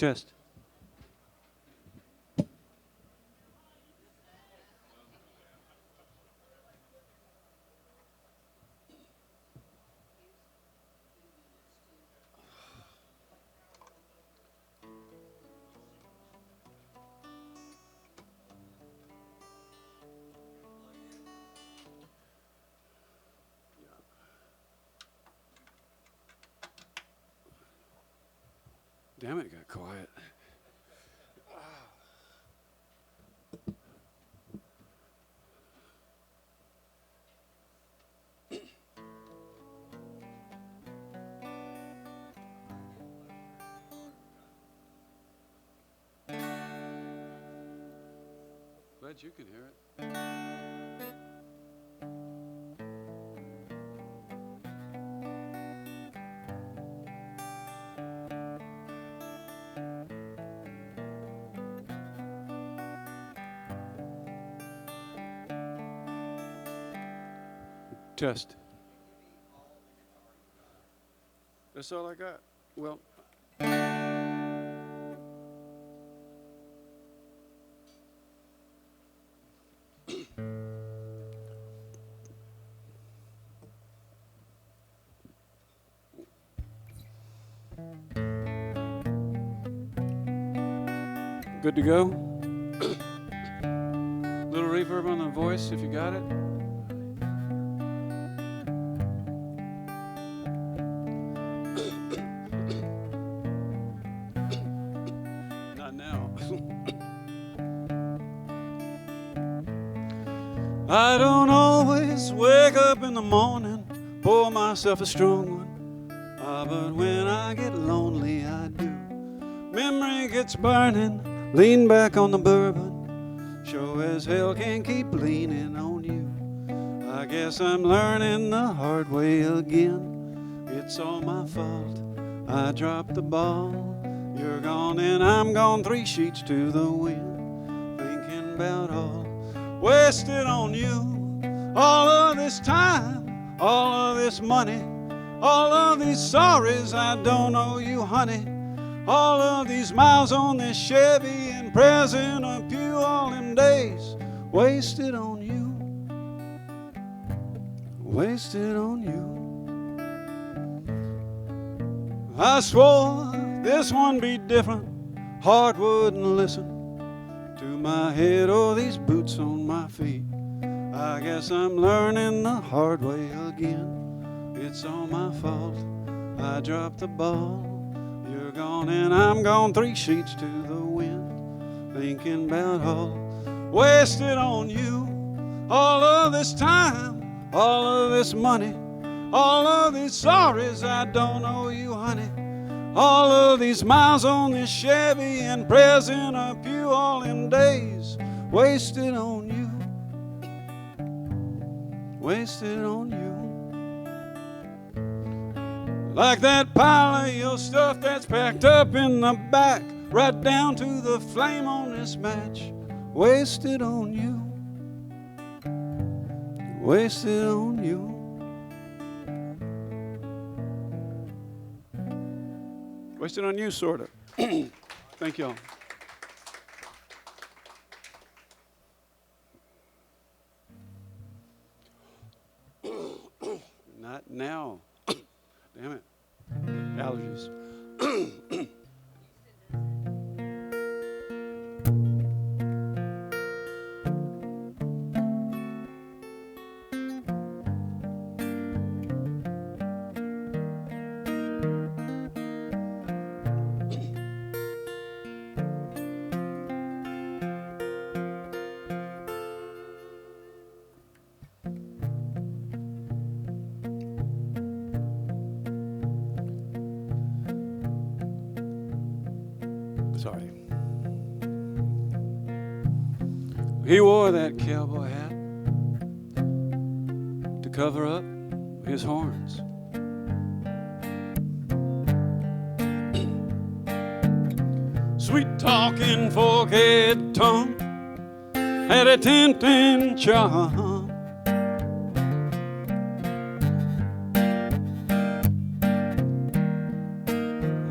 Test. Damn it, it got quiet. Glad you can hear it. Test. That's all I got. Well, good to go. Little reverb on the voice if you got it. Not now. I don't always wake up in the morning, pour myself a strong one. But when I get lonely, I do. Memory gets burning, lean back on the bourbon. Sure as hell can't keep leaning on you. I guess I'm learning the hard way again. It's all my fault, I dropped the ball. You're gone and I'm gone, 3 sheets to the wind. Thinking about all wasted on you. All of this time, all of this money, all of these sorries I don't owe you, honey. All of these miles on this Chevy and present a pew, all them days wasted on you, wasted on you. I swore this one be different, heart wouldn't listen to my head or these boots on my feet. I guess I'm learning the hard way again. It's all my fault, I dropped the ball. You're gone and I'm gone, 3 sheets to the wind. Thinking about all wasted on you. All of this time, all of this money, all of these sorries I don't owe you, honey. All of these miles on this Chevy and present a pew, all them days wasted on you, wasted on you. Like that pile of your stuff that's packed up in the back, right down to the flame on this match. Wasted on you, wasted on you. Wasted on you, sort of. Thank y'all. Not now. Damn it. Allergies. Sorry. He wore that cowboy hat to cover up his horns. Sweet talking, fork-head tongue had a tempting charm.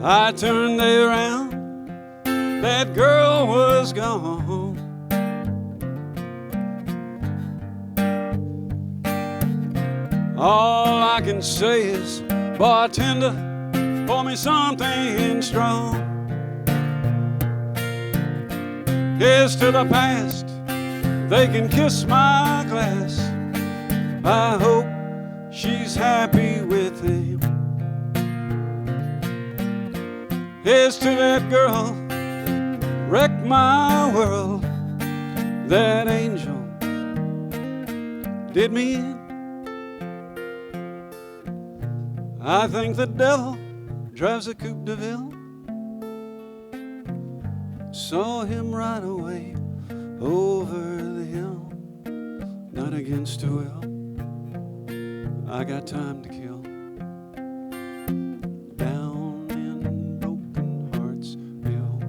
I turned around that girl was gone. All I can say is, bartender, pour me something strong. Here's to the past, they can kiss my glass. I hope she's happy with him. Here's to that girl, wrecked my world. That angel did me in. I think the devil drives a coupe de ville. Saw him ride away over the hill, not against a will. I got time to kill. Down in Broken Hearts Hill.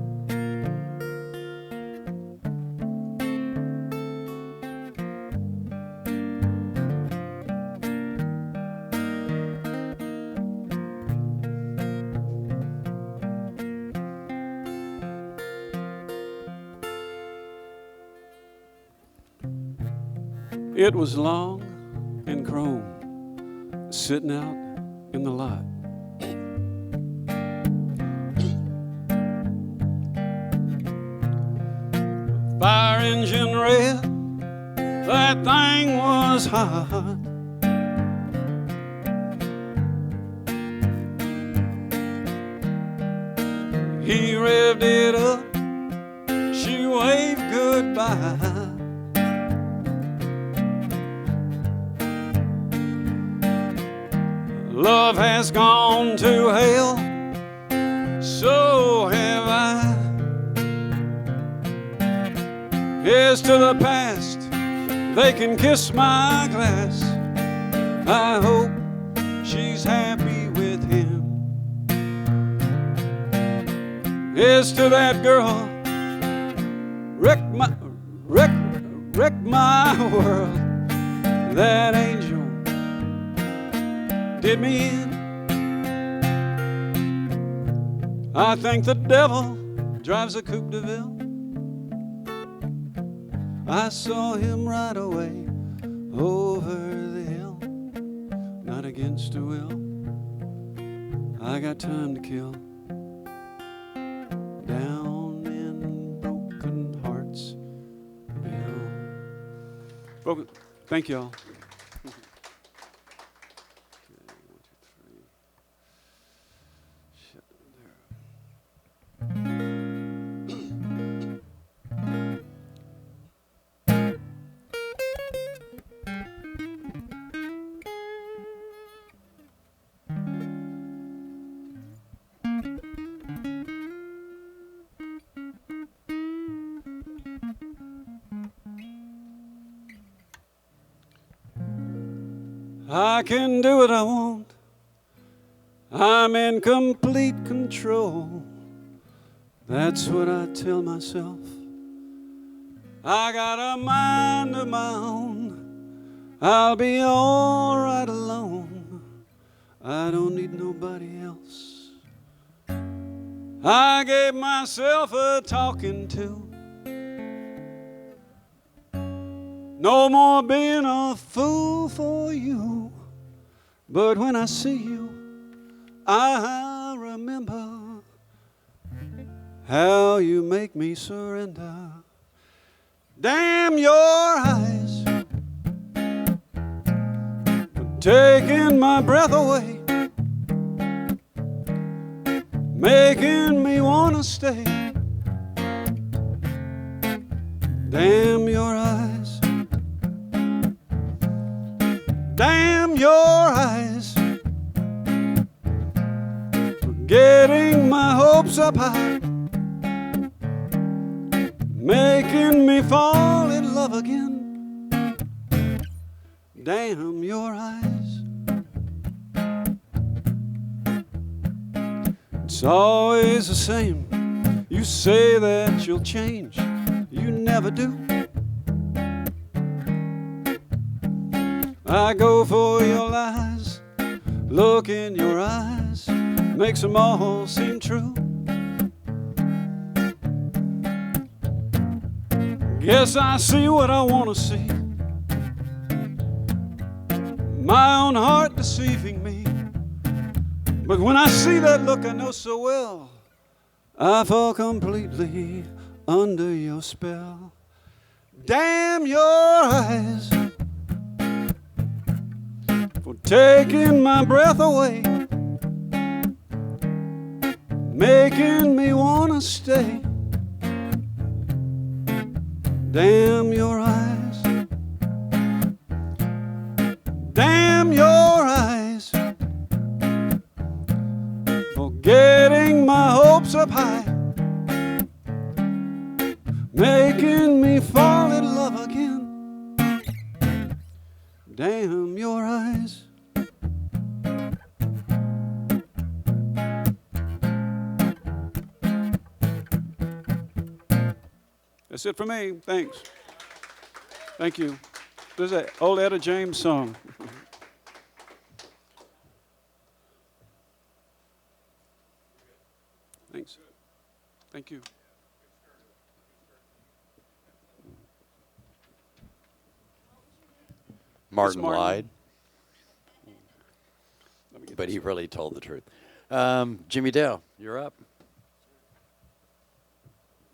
It was long and chrome, sitting out in the lot. Fire engine red, that thing was hot. He revved it up, she waved goodbye. Love has gone to hell, so have I. Here's to the past, they can kiss my glass. I hope she's happy with him. Here's to that girl, wrecked my world. That angel did me in. I think the devil drives a coupe de ville. I saw him ride away over the hill, not against a will. I got time to kill. Down in Broken Hearts Hill. Thank you all. I can do what I want. I'm in complete control. That's what I tell myself. I got a mind of my own. I'll be all right alone. I don't need nobody else. I gave myself a talking to. No more being a fool for you. But when I see you, I remember how you make me surrender. Damn your eyes, taking my breath away, making me wanna stay. Damn your eyes, damn your eyes, getting my hopes up high, making me fall in love again. Damn your eyes. It's always the same. You say that you'll change, you never do. I go for your lies, look in your eyes, makes them all seem true. Guess I see what I want to see. My own heart deceiving me. But when I see that look I know so well, I fall completely under your spell. Damn your eyes for taking my breath away, making me wanna stay. Damn your eyes, damn your eyes for getting my hopes up high, making me fall in love again. Damn your eyes. That's it for me. Thanks. Thank you. This is an old Etta James song. Thanks. Thank you. Martin lied, but he really told the truth. Jimmy Dale, you're up.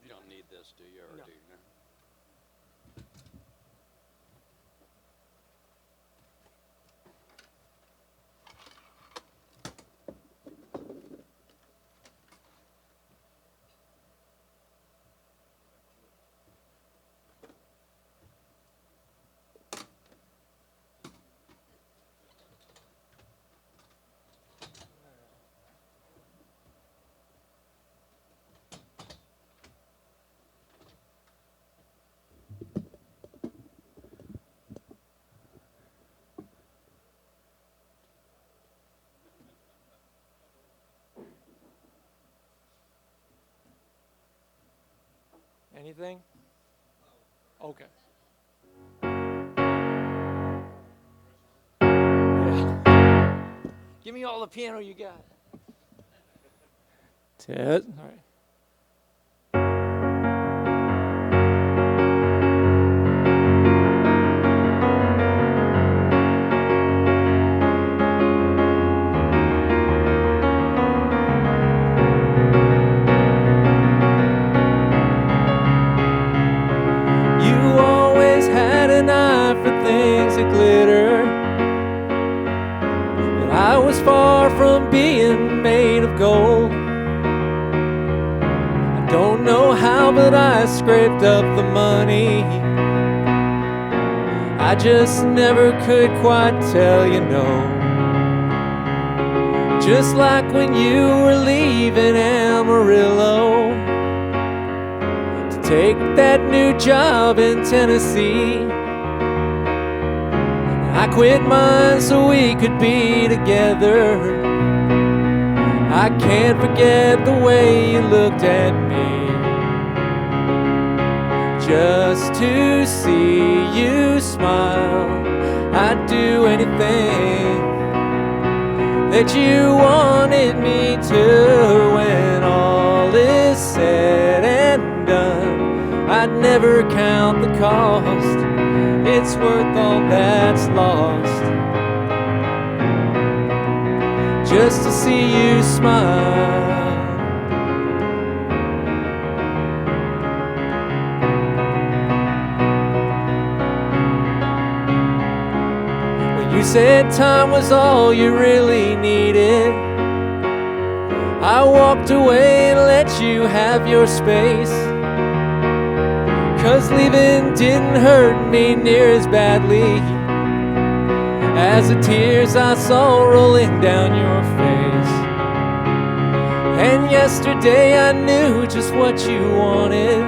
You don't need this, do you? Or no. Do you? Anything? Okay. Yeah. Give me all the piano you got. Ted. All right. Things that glitter, but I was far from being made of gold. I don't know how, but I scraped up the money. I just never could quite tell you no. Just like when you were leaving Amarillo to take that new job in Tennessee. I quit mine so we could be together. I can't forget the way you looked at me. Just to see you smile, I'd do anything that you wanted me to. When all is said and done, I'd never count the cost. It's worth all that's lost, just to see you smile. When you said time was all you really needed, I walked away and let you have your space. 'Cause leaving didn't hurt me near as badly as the tears I saw rolling down your face. And yesterday I knew just what you wanted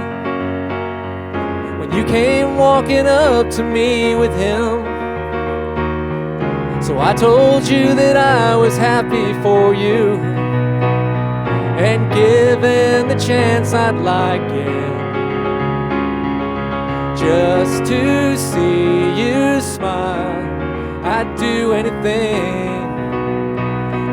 when you came walking up to me with him. So I told you that I was happy for you, and given the chance I'd like it, just to see you smile. I'd do anything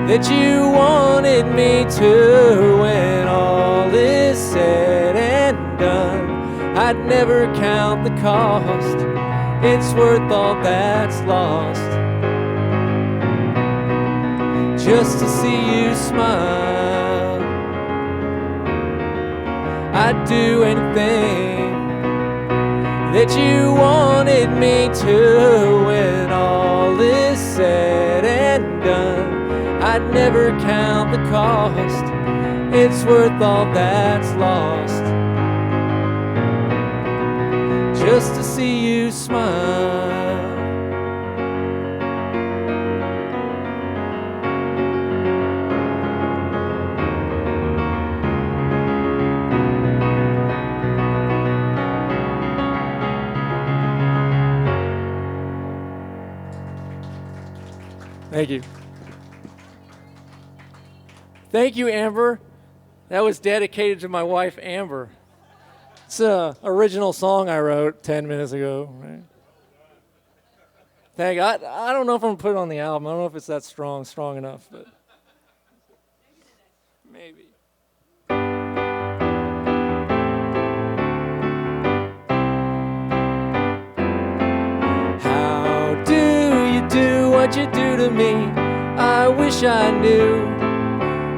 that you wanted me to. When all is said and done, I'd never count count the cost. It's worth all that's lost just to see you smile. I'd do anything that you wanted me to. When all is said and done, I'd never count the cost. It's worth all that's lost just to see you smile. Thank you. Thank you, Amber. That was dedicated to my wife, Amber. It's an original song I wrote 10 minutes ago. Right? Thank you. I don't know if I'm going to put it on the album. I don't know if it's that strong enough, but maybe. How do you do what you do to me? I wish I knew.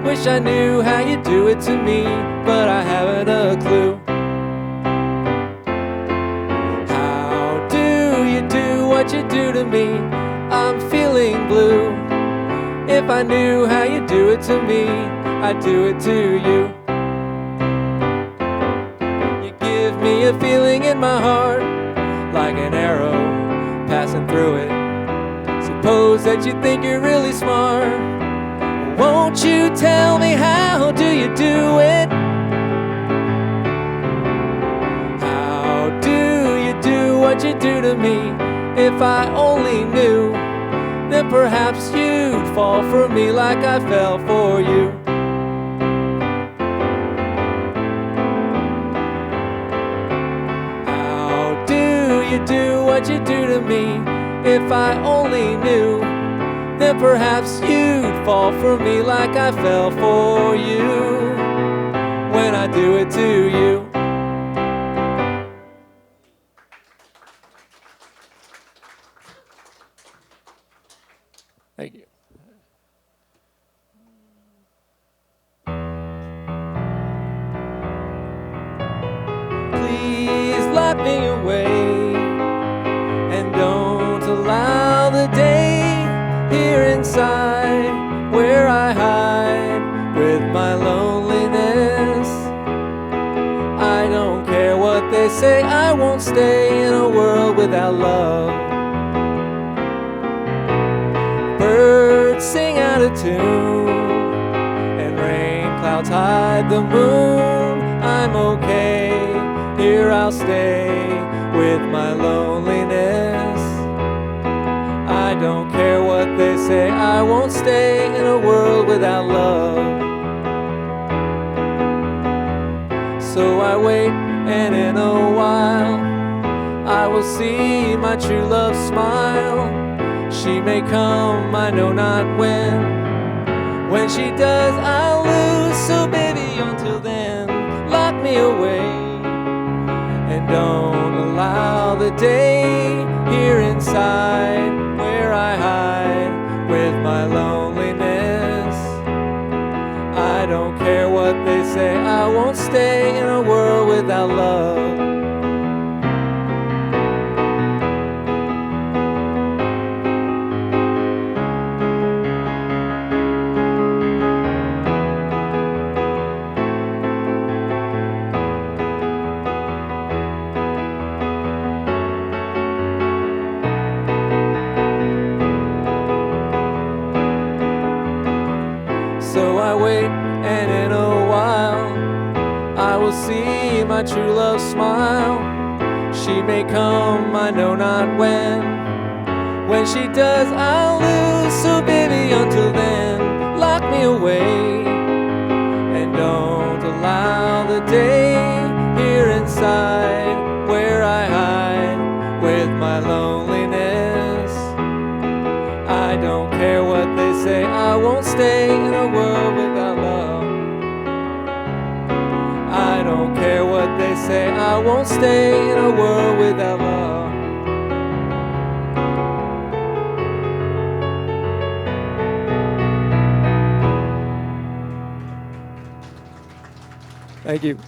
Wish I knew how you do it to me, but I haven't a clue. How do you do what you do to me? I'm feeling blue. If I knew how you do it to me, I'd do it to you. You give me a feeling in my heart, like an arrow passing through it. Suppose that you think you're really smart. Won't you tell me, how do you do it? How do you do what you do to me? If I only knew, then perhaps you'd fall for me like I fell for you. How do you do what you do to me? If I only knew, then perhaps you'd fall for me like I fell for you when I do it to you. Thank you. Please lock me away and don't allow the day here inside where I hide with my loneliness. I don't care what they say, I won't stay in a world without love. Birds sing out of tune and rain clouds hide the moon. I'm okay, here I'll stay with my loneliness. I don't care what they say, I won't stay in a world without love. So I wait, and in a while I will see my true love smile. She may come, I know not when. When she does, I'll lose. So baby, until then, lock me away and don't allow the day here inside where I hide with my loneliness. I don't care what they say, I won't stay in a world without love. So I wait, and in a while I will see my true love smile. She may come, I know not when. When she does, I'll lose. So baby, until then, lock me away and don't allow the day here inside where I hide with my loneliness. I don't care what they say, I won't stay in a world without love. I don't care what they say I won't stay in a world without love. Thank you.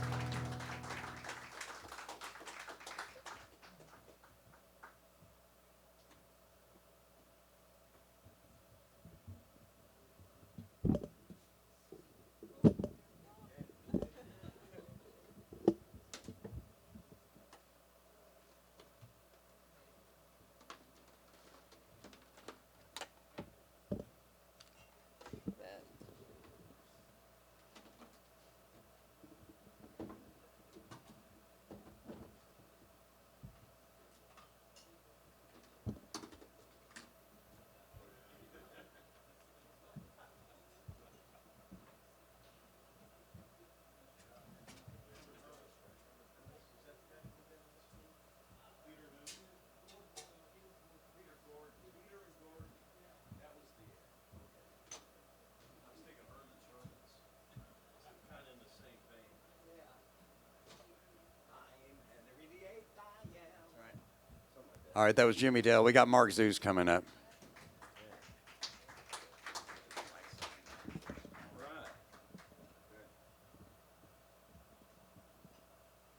All right, that was Jimmy Dale. We got Mark Zeus coming up.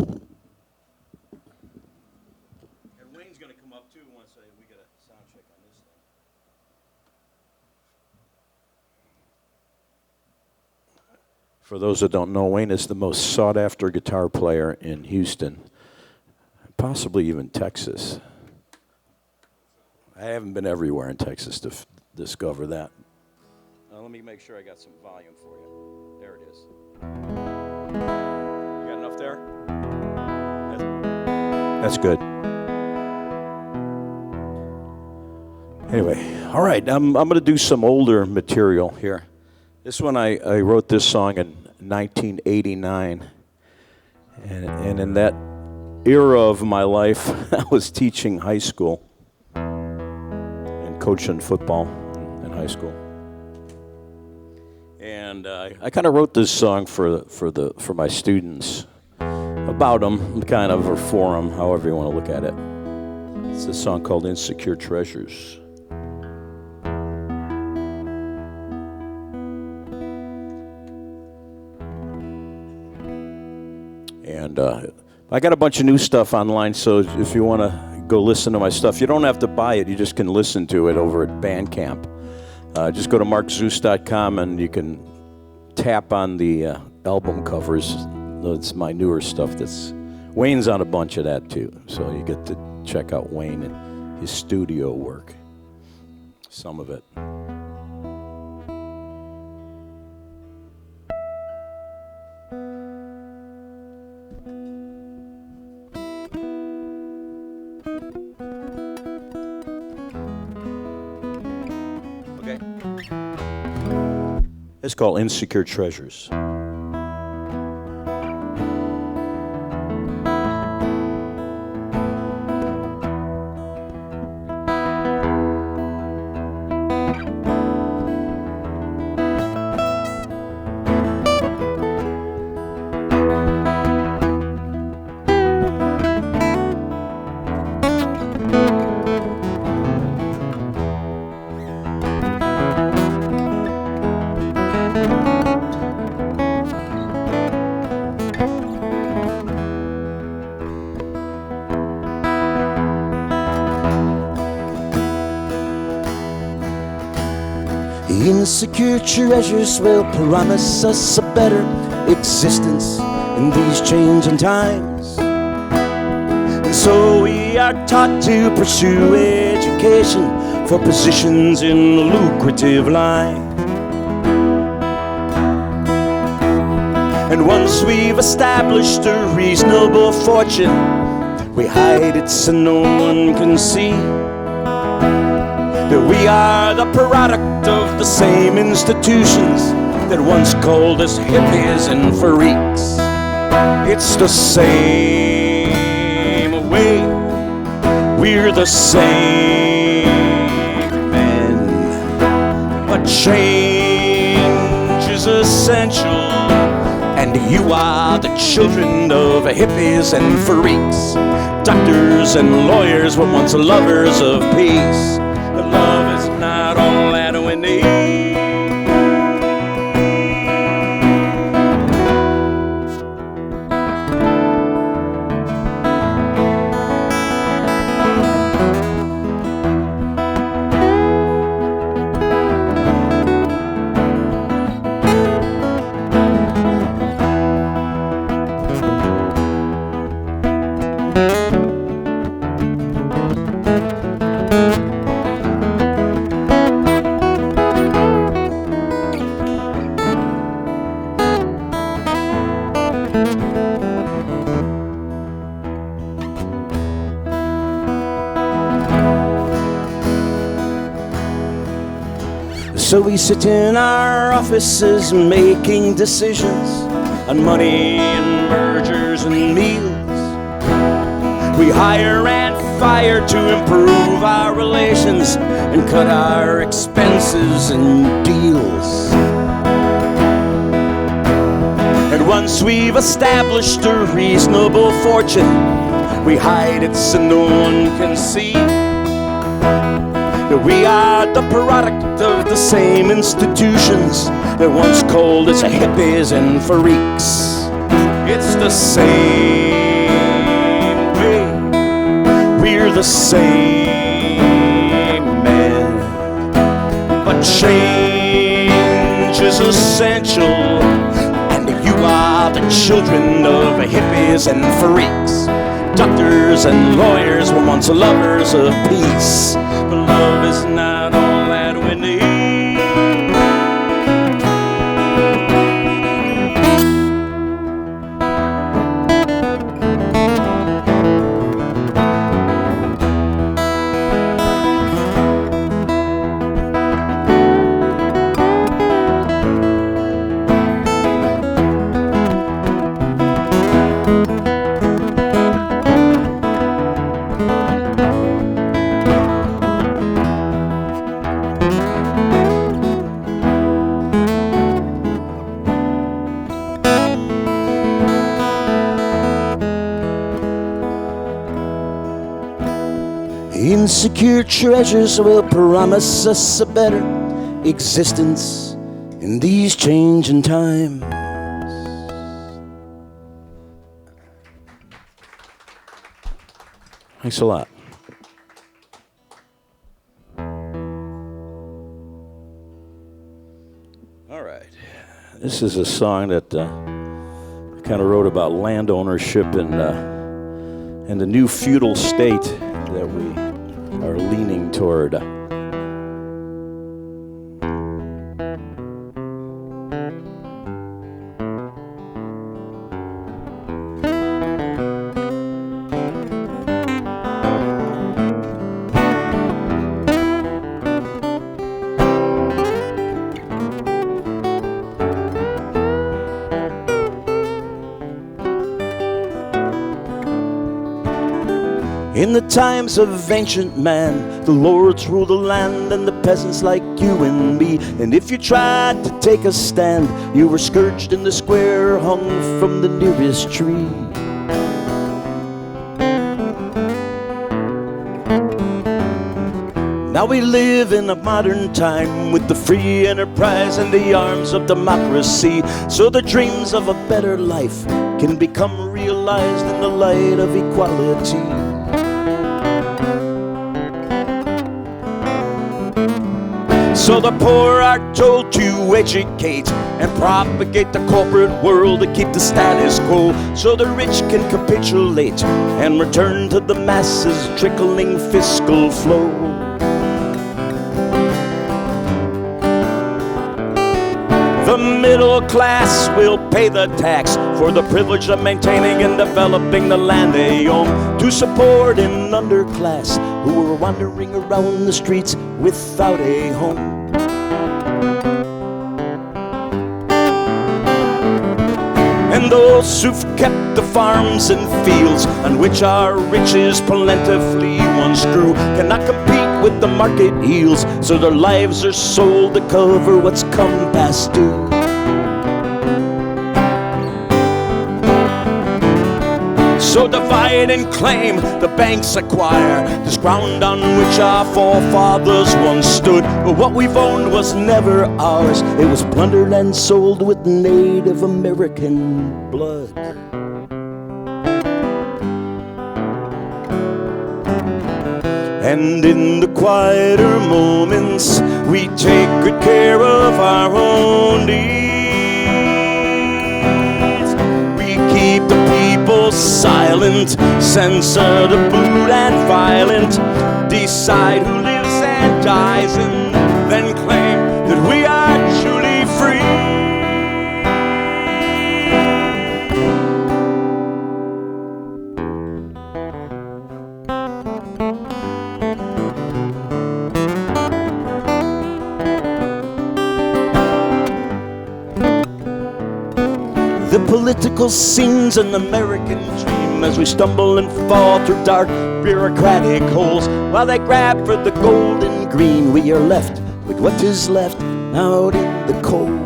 And Wayne's going to come up too once we get a sound check on this thing. For those that don't know, Wayne is the most sought-after guitar player in Houston, possibly even Texas. I haven't been everywhere in Texas to discover that. Let me make sure I got some volume for you. There it is. You got enough there? That's good. Anyway, all right, I'm going to do some older material here. This one, I wrote this song in 1989. And in that era of my life, I was teaching high school and coaching football in high school. And I kind of wrote this song for my students, about them, kind of, or for them, however you want to look at it. It's a song called Insecure Treasures. And I got a bunch of new stuff online, so if you want to go listen to my stuff, you don't have to buy it. You just can listen to it over at Bandcamp. Just go to markzeus.com and you can tap on the album covers. That's my newer stuff. Wayne's on a bunch of that too, so you get to check out Wayne and his studio work, some of it. It's called Insecure Treasures. Insecure treasures will promise us a better existence in these changing times. And so we are taught to pursue education for positions in the lucrative line. And once we've established a reasonable fortune, we hide it so no one can see that we are the product of the same institutions that once called us hippies and freaks. It's the same way, we're the same men, but change is essential, and you are the children of hippies and freaks. Doctors and lawyers were once lovers of peace. But love is not all that we need. So we sit in our offices making decisions on money and mergers and meals. We hire and fire to improve our relations and cut our expenses and deals. And once we've established a reasonable fortune, we hide it so no one can see. We are the product of the same institutions that once called us hippies and freaks. It's the same way, we're the same man. But change is essential, and you are the children of hippies and freaks. Doctors and lawyers were once lovers of peace. But love is not all that we need. Insecure treasures will promise us a better existence in these changing times. Thanks a lot. All right. This is a song that I kind of wrote about land ownership and the new feudal state that we are leaning toward. In the times of ancient man, the lords ruled the land and the peasants like you and me. And if you tried to take a stand, you were scourged in the square, hung from the nearest tree. Now we live in a modern time with the free enterprise and the arms of democracy, so the dreams of a better life can become realized in the light of equality. So the poor are told to educate and propagate the corporate world to keep the status quo, so the rich can capitulate and return to the masses trickling fiscal flow. The middle class will pay the tax for the privilege of maintaining and developing the land they own, to support an underclass who are wandering around the streets without a home. And those who've kept the farms and fields on which our riches plentifully once grew cannot compete with the market yields, so their lives are sold to cover what's come past due. So divide and claim, the banks acquire this ground on which our forefathers once stood. But what we've owned was never ours. It was plundered and sold with Native American blood. And in the quieter moments, we take good care of our own needs. We keep the people silent, censor the rude and violent, decide who lives and dies, and then claim that we are truly free. The political scene's an American dream as we stumble and fall through dark bureaucratic holes. While they grab for the gold and green, we are left with what is left out in the cold.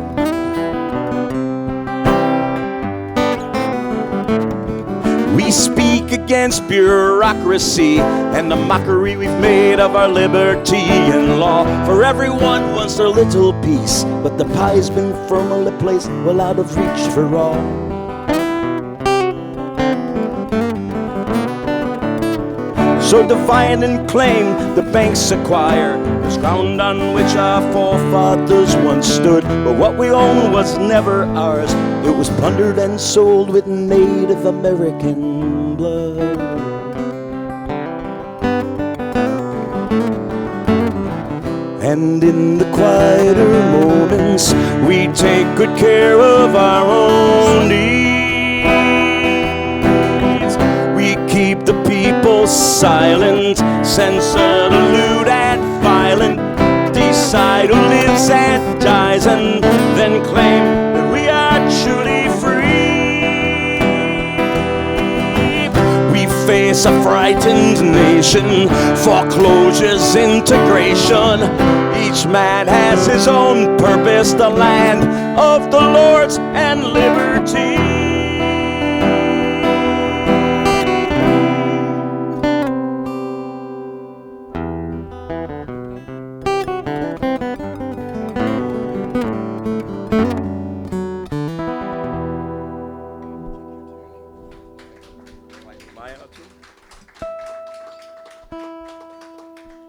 We speak against bureaucracy and the mockery we've made of our liberty and law. For everyone wants their little piece, but the pie's been firmly placed well out of reach for all. So divide and claim, the banks acquire this ground on which our forefathers once stood. But what we own was never ours. It was plundered and sold with Native American blood. And in the quieter moments, we take good care of our own needs. We keep the people silent, censor the lewd and violent, decide who lives and dies, and then claim that we are truly free. We face a frightened nation, foreclosures, integration. Each man has his own purpose, the land of the lords and liberty.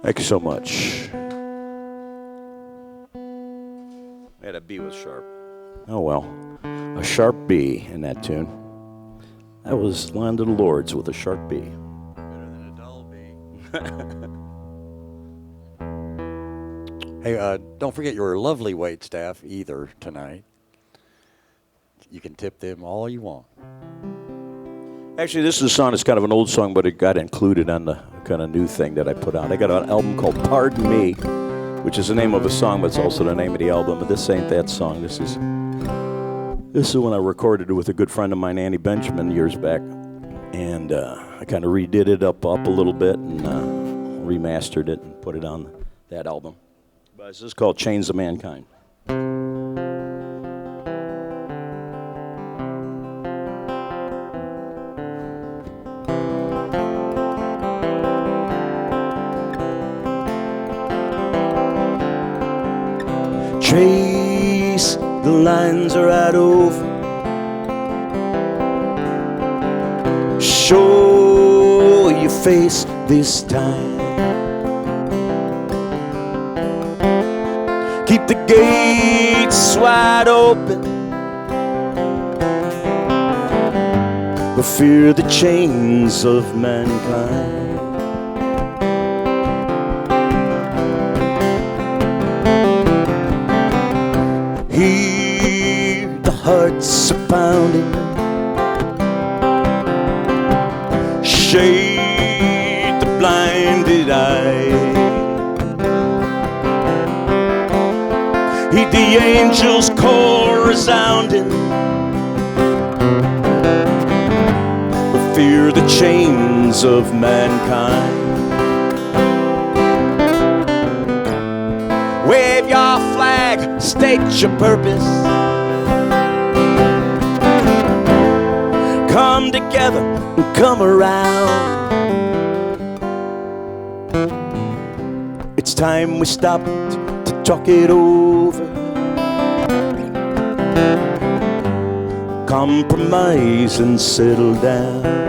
Thank you so much. Yeah, that B was sharp. Oh well, a sharp B in that tune. That was Land of the Lords with a sharp B. Better than a dull B. Hey, don't forget your lovely wait staff either tonight. You can tip them all you want. Actually, this is a song that's kind of an old song, but it got included on the kind of new thing that I put out. I got an album called Pardon Me, which is the name of a song, but it's also the name of the album. But this ain't that song. This is when I recorded it with a good friend of mine, Annie Benjamin, years back. And I kind of redid it up a little bit and remastered it and put it on that album. But this is called Chains of Mankind. Trace, the lines are right over. Show your face this time. Keep the gates wide open, but fear the chains of mankind. Hear the hearts are pounding, shade the blinded eye. Heed the angels' call resounding, but fear the chains of mankind. Wave your flag, state your purpose. Come come together and come around. It's time we stopped to talk it over. Compromise and settle down.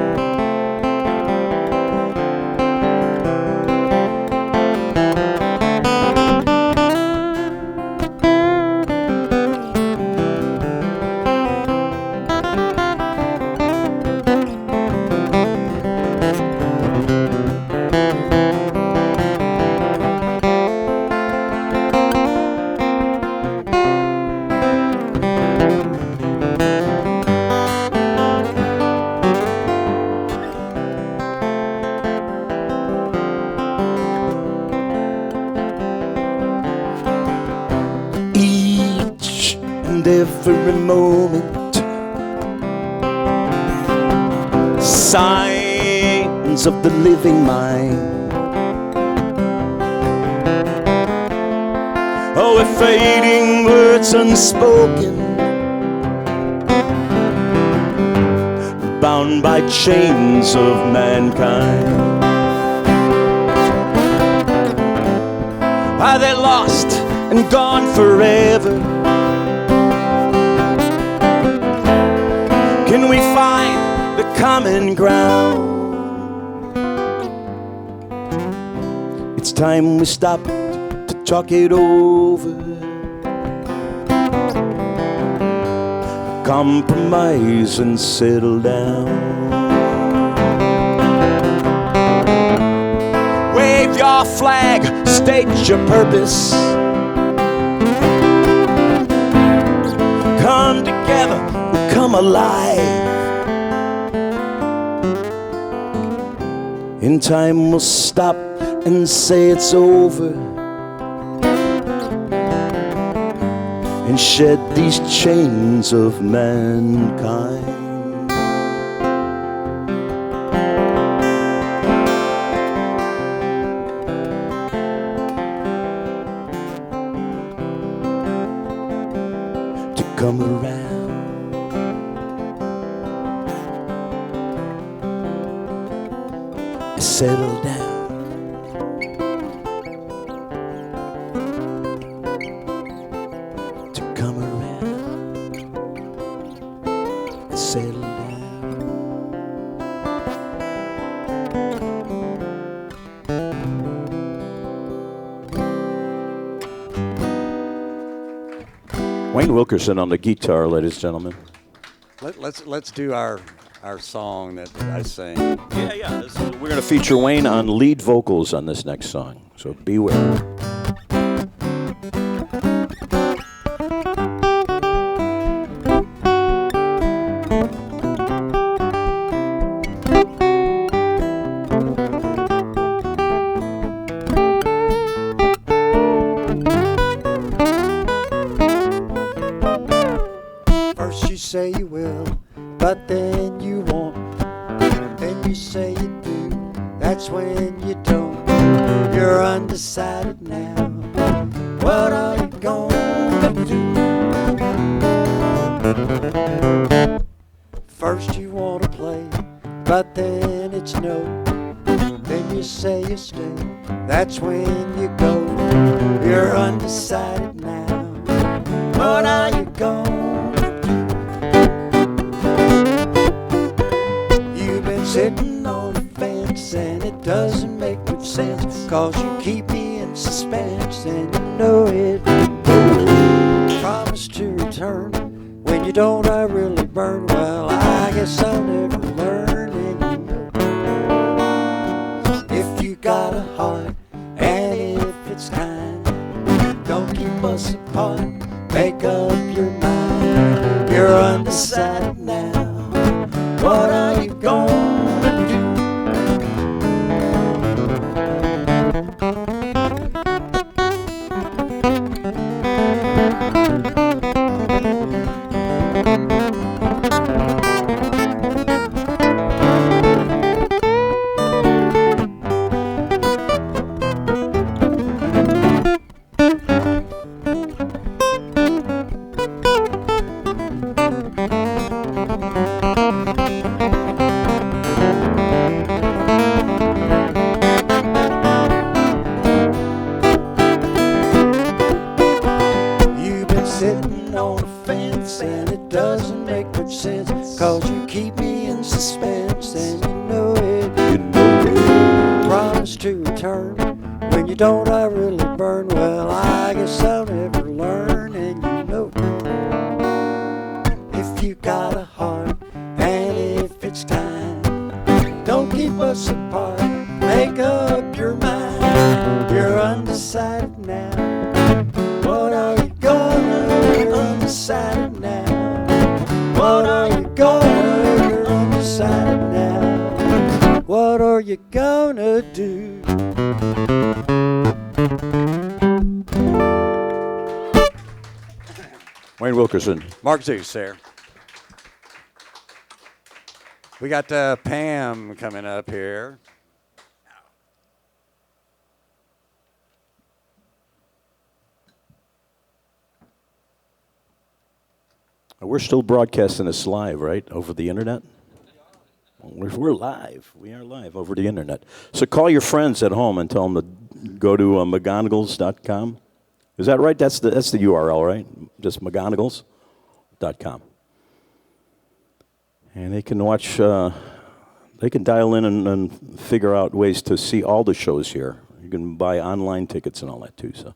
Every moment, signs of the living mind. Oh, we're fading words unspoken, bound by chains of mankind. Are they lost and gone forever? Can we find the common ground? It's time we stop to talk it over. Compromise and settle down. Wave your flag, state your purpose. Come together, come alive. In time we'll stop and say it's over, and shed these chains of mankind. To come around. Settle down. To come around and settle down. Wayne Wilkerson on the guitar, ladies and gentlemen. Let's do our song that I sang. Yeah. We're going to feature Wayne on lead vocals on this next song, so beware. First you say you will, but then you won't. Then you say you do, that's when you don't. You're undecided now. What are you gonna do? First you wanna play, but then it's no. Then you say you stay, that's when you go. You're undecided now. What are you gonna do? You've been sitting on the fence and it doesn't make much sense, 'cause you keep me in suspense and you know it. Promise to return when you don't, I really burn. Well, I guess I'll never learn. And you know, if you got a heart and if it's kind, don't keep us apart, make up your mind. You're undecided now. What are you gonna do? fence, and it doesn't make much sense, 'cause you keep me in suspense, and you know it. Promise to return. When you don't, I really burn. Well, I guess I'll never learn, and you know if you got a heart, and if it's time, don't keep us apart. Make up your mind. You're undecided now. What are you gonna do? Undecided now. What are you gonna do? You're undecided now. What are you gonna do? Wayne Wilkerson, Mark Zeus there. We got Pam coming up here. We're still broadcasting this live, right, over the internet? We're live. We are live over the internet. So call your friends at home and tell them to go to McGonigels.com. Is that right? That's the URL, right? Just McGonigels.com. And they can watch, they can dial in and figure out ways to see all the shows here. You can buy online tickets and all that too, so.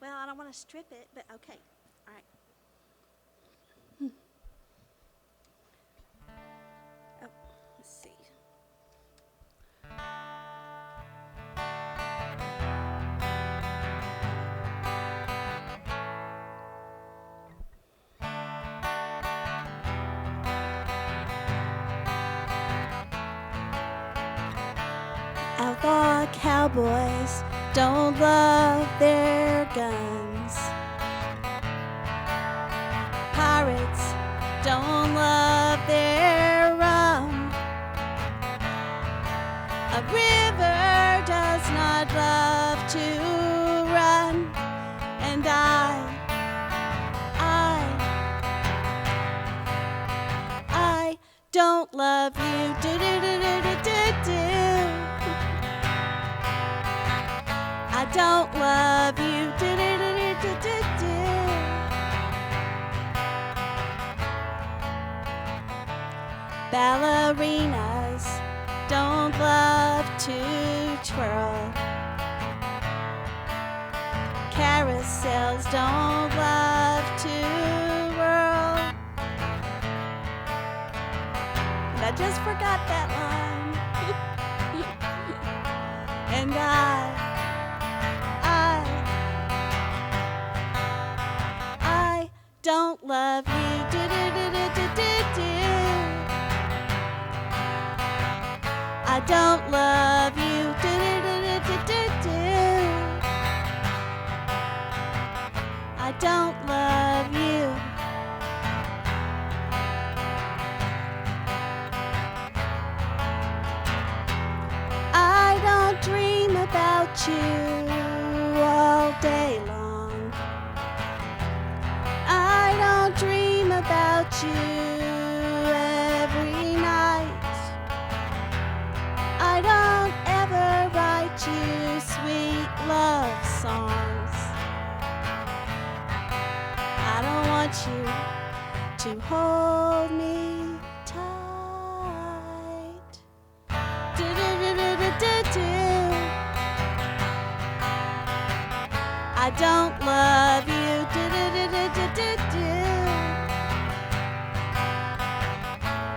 Well, I don't want to strip it, but okay. All right. Oh, let's see. Outlaw cowboys don't love their guns. Pirates don't love their rum. A river does not love to run. And I don't love you. Do do do do do do do. I don't love you. Do do do do do do do. Ballerinas don't love to twirl. Carousels don't love to whirl. And I just forgot that line. And I don't love you. Do do do do do do do. I don't love you. Do do do do do do do. I don't love you. I don't dream about you all day long. I don't dream about you every night. I don't ever write you sweet love songs. I don't want you to hold me tight. Do do do do do do do. I don't love you. Do do do do do do do.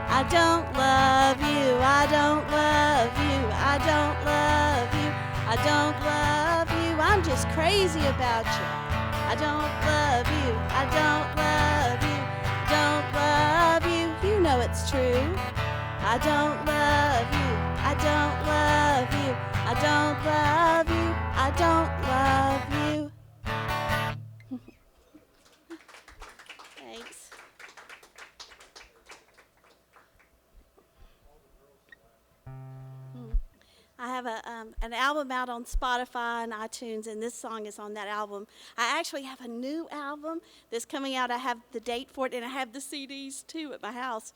I don't love you. I don't love you. I don't love you. I don't love you. I'm just crazy about you. I don't love you. I don't love you. Don't love you. You it's true. I don't love you. I don't love you. I don't love you. I don't love you. Thanks. I have an album out on Spotify and iTunes, and this song is on that album. I actually have a new album that's coming out. I have the date for it, and I have the CDs too at my house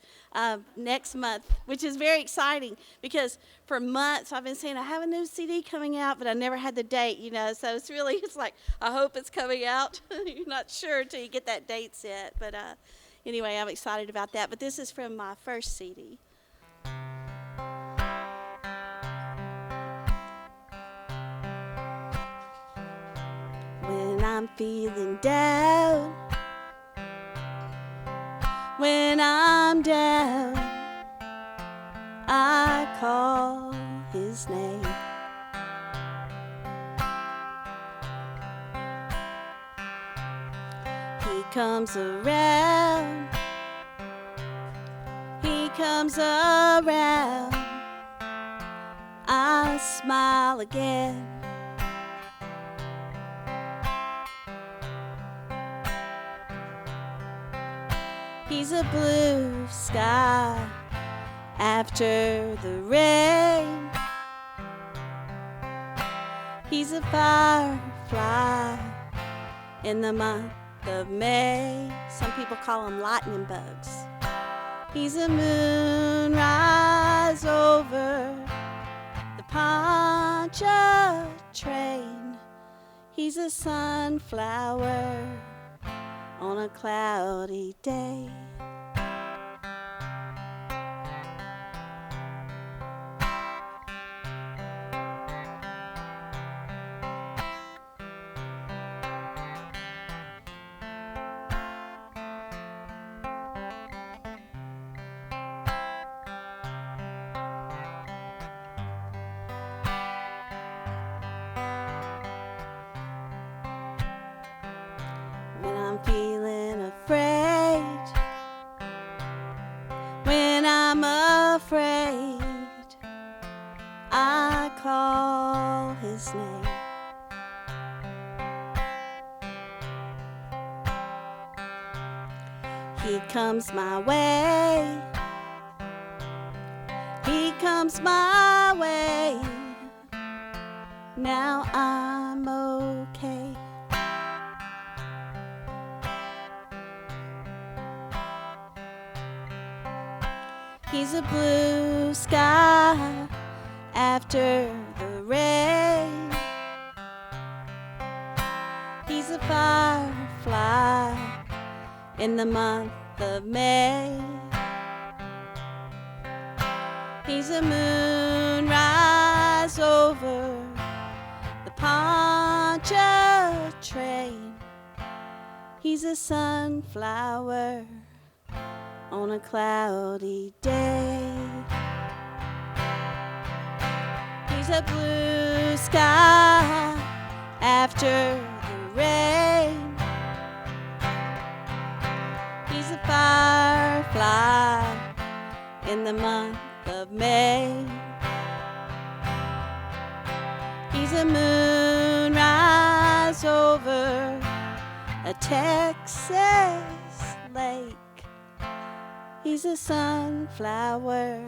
next month, which is very exciting because for months I've been saying I have a new CD coming out, but I never had the date, you know. So it's like I hope it's coming out. You're not sure until you get that date set, but anyway, I'm excited about that. But this is from my first CD. When I'm feeling down, when I'm down, I call his name. He comes around, he comes around, I smile again. He's a blue sky after the rain. He's a firefly in the month of May. Some people call them lightning bugs. He's a moonrise over the Pontchartrain. He's a sunflower on a cloudy day. When I'm feeling afraid, when I'm afraid, I call his name. He comes my way, he comes my way. Now I'm okay. He's a blue sky after the rain. He's a firefly in the month of May. He's a moonrise over the Pontchartrain. He's a sunflower on a cloudy day. He's a blue sky after the rain. He's a firefly in the month of May. He's a moonrise over a Texas lake. He's a sunflower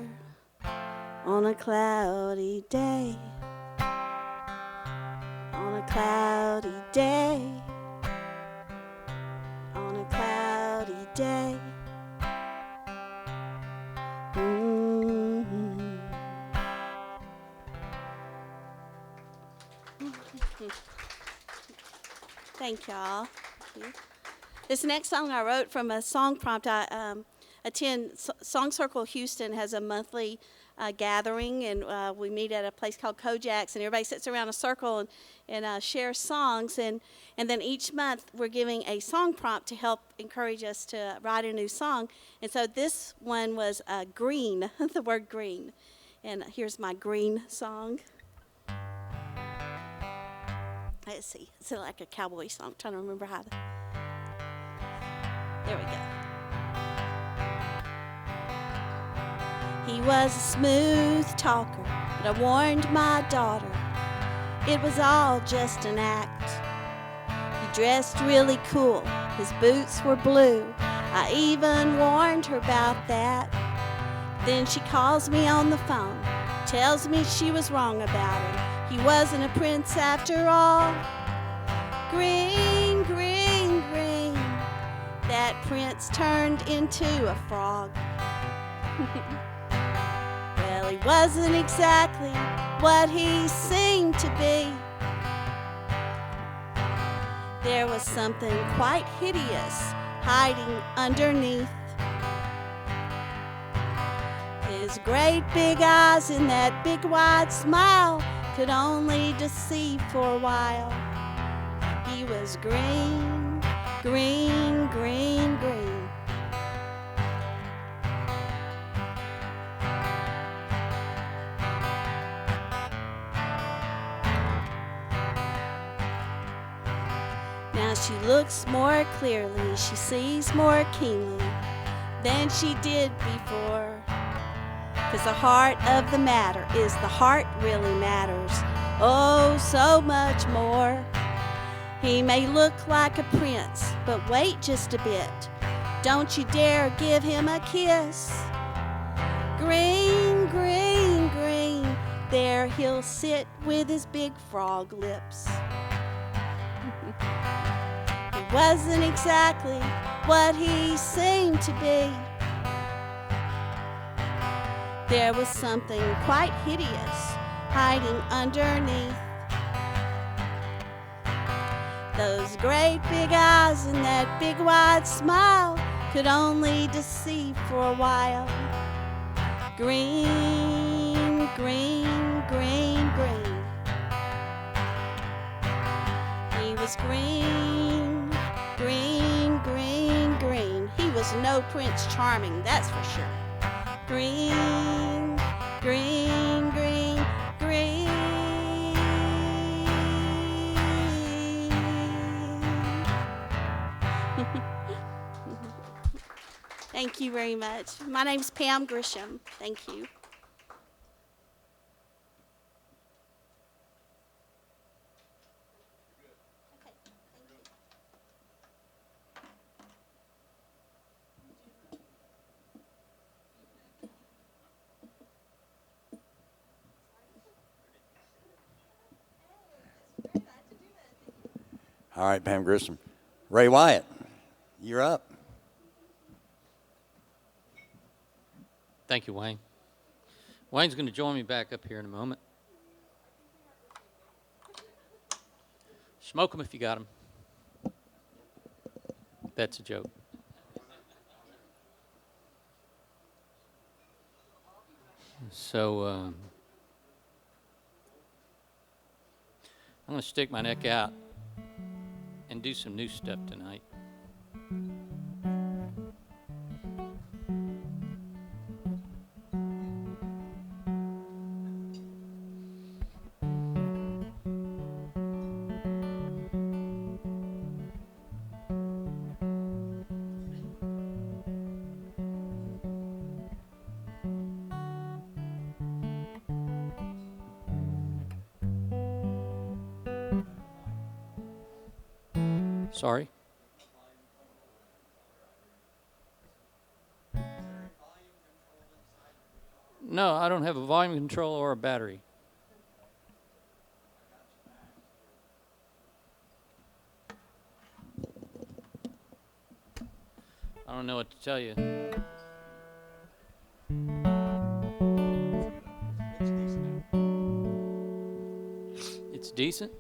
on a cloudy day. On a cloudy day. On a cloudy day. Mm-hmm. Thank y'all. Thank you. This next song I wrote from a song prompt. I attend Song Circle Houston has a monthly gathering, and we meet at a place called Kojak's, and everybody sits around a circle and shares songs, and then each month we're giving a song prompt to help encourage us to write a new song. And so this one was green, the word green. And here's my green song. Let's see, it's like a cowboy song. I'm trying to remember how to. There we go. He was a smooth talker, but I warned my daughter it was all just an act. He dressed really cool, his boots were blue. I even warned her about that. Then she calls me on the phone, tells me she was wrong about him. He wasn't a prince after all. Green, green, green, that prince turned into a frog. Well, he wasn't exactly what he seemed to be. There was something quite hideous hiding underneath. His great big eyes and that big wide smile could only deceive for a while. He was green, green, green, green. Now she looks more clearly, she sees more keenly than she did before. 'Cause the heart of the matter is the heart really matters, oh, so much more. He may look like a prince, but wait just a bit. Don't you dare give him a kiss. Green, green, green, there he'll sit with his big frog lips. He wasn't exactly what he seemed to be. There was something quite hideous hiding underneath. Those great big eyes and that big wide smile could only deceive for a while. Green, green, green, green. He was green, green, green, green. He was no Prince Charming, that's for sure. Green, green, green, green. Thank you very much. My name's Pam Grisham. Thank you. All right, Pam Grissom. Ray Wyatt, you're up. Thank you, Wayne. Wayne's going to join me back up here in a moment. Smoke them if you got them. That's a joke. So I'm going to stick my neck out and do some new stuff tonight. Sorry. No, I don't have a volume control or a battery. I don't know what to tell you. It's decent.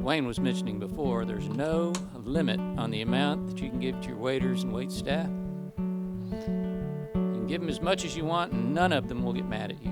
Wayne was mentioning before, there's no limit on the amount that you can give to your waiters and wait staff. You can give them as much as you want, and none of them will get mad at you.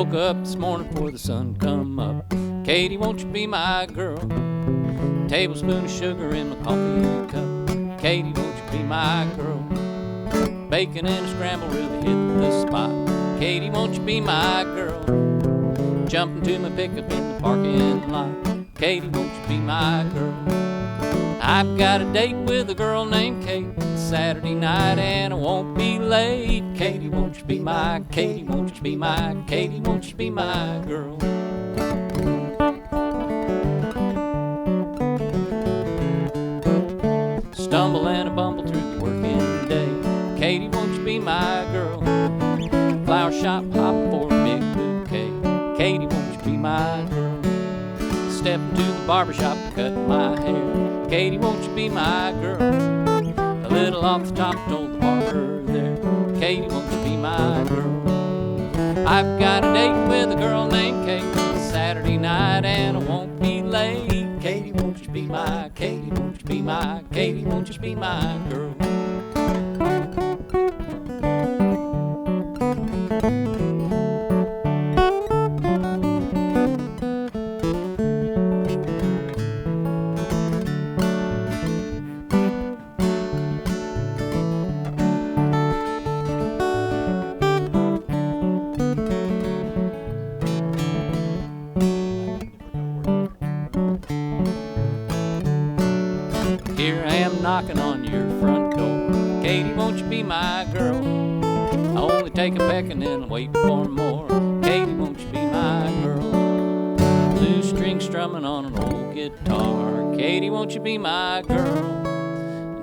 Woke up this morning before the sun come up. Katie, won't you be my girl? Tablespoon of sugar in my coffee cup. Katie, won't you be my girl? Bacon and a scramble really hit the spot. Katie, won't you be my girl? Jump into my pickup in the parking lot. Katie, won't you be my girl? I've got a date with a girl named Kate Saturday night and I won't be late. Katie, won't you be my, Katie, won't you be my, Katie, won't you be my girl? Stumble and a bumble through the working day. Katie, won't you be my girl? Flower shop hop for a big bouquet. Katie, won't you be my girl? Step into the barbershop to cut my hair. Katie, won't you be my girl? A little off the top, told the barber there. Katie, won't you be my girl? I've got a date with a girl named Kate Saturday night and I won't be late. Katie, won't you be my, Katie, won't you be my, Katie, won't you be my girl? Here I am knocking on your front door. Katie, won't you be my girl? I only take a peck and then wait for more. Katie, won't you be my girl? Blue string strumming on an old guitar. Katie, won't you be my girl?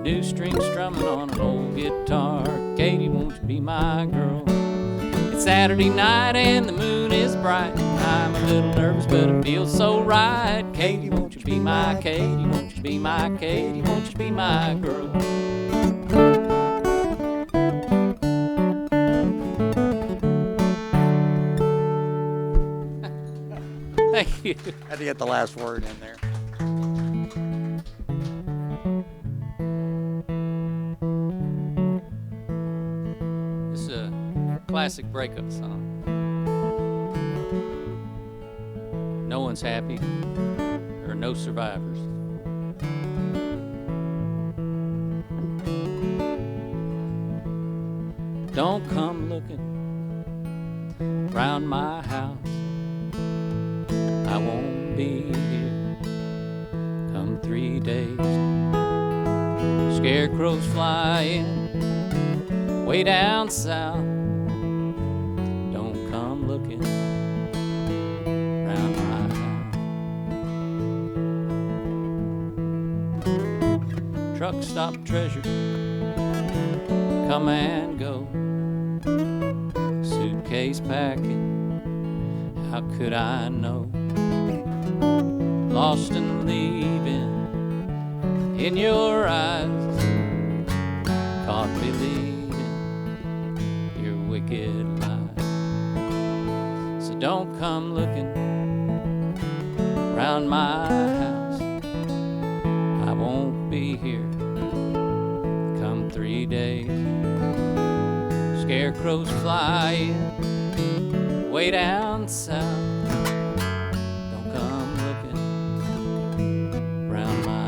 New string strumming on an old guitar. Katie, won't you be my girl? It's Saturday night and the moon is bright. I'm a little nervous but it feels so right. Katie, won't you be my, Katie, won't you be my, Katie, won't you be my girl? Thank you. Had to get the last word in there. This is a classic breakup song. No one's happy. There are no survivors. Don't come looking round my house. I won't be here come 3 days. Scarecrows flying way down south. Don't come looking round my house. Truck stop treasure come and go. Suitcase packing, how could I know? Lost and leaving in your eyes, caught believing your wicked lies. So don't come looking round my house. I won't be here come 3 days. Scarecrows flying way down south. Don't come looking round my house.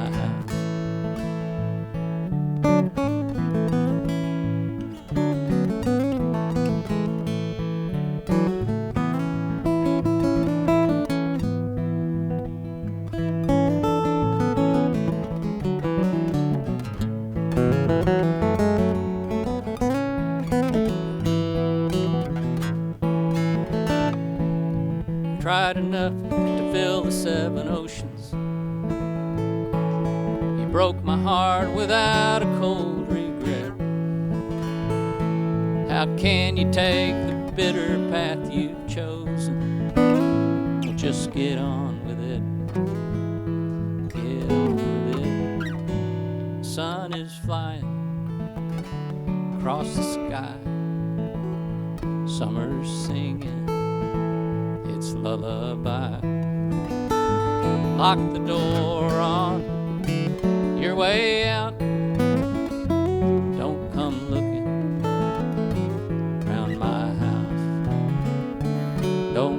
Tried enough to fill the 7 oceans. You broke my heart without a cold regret. How can you take the bitter path you've chosen? Well, just get on with it. Get on with it. The sun is flying across the sky. Summer's singing its lullaby. Lock the door on your way out. Don't come looking round my house. Don't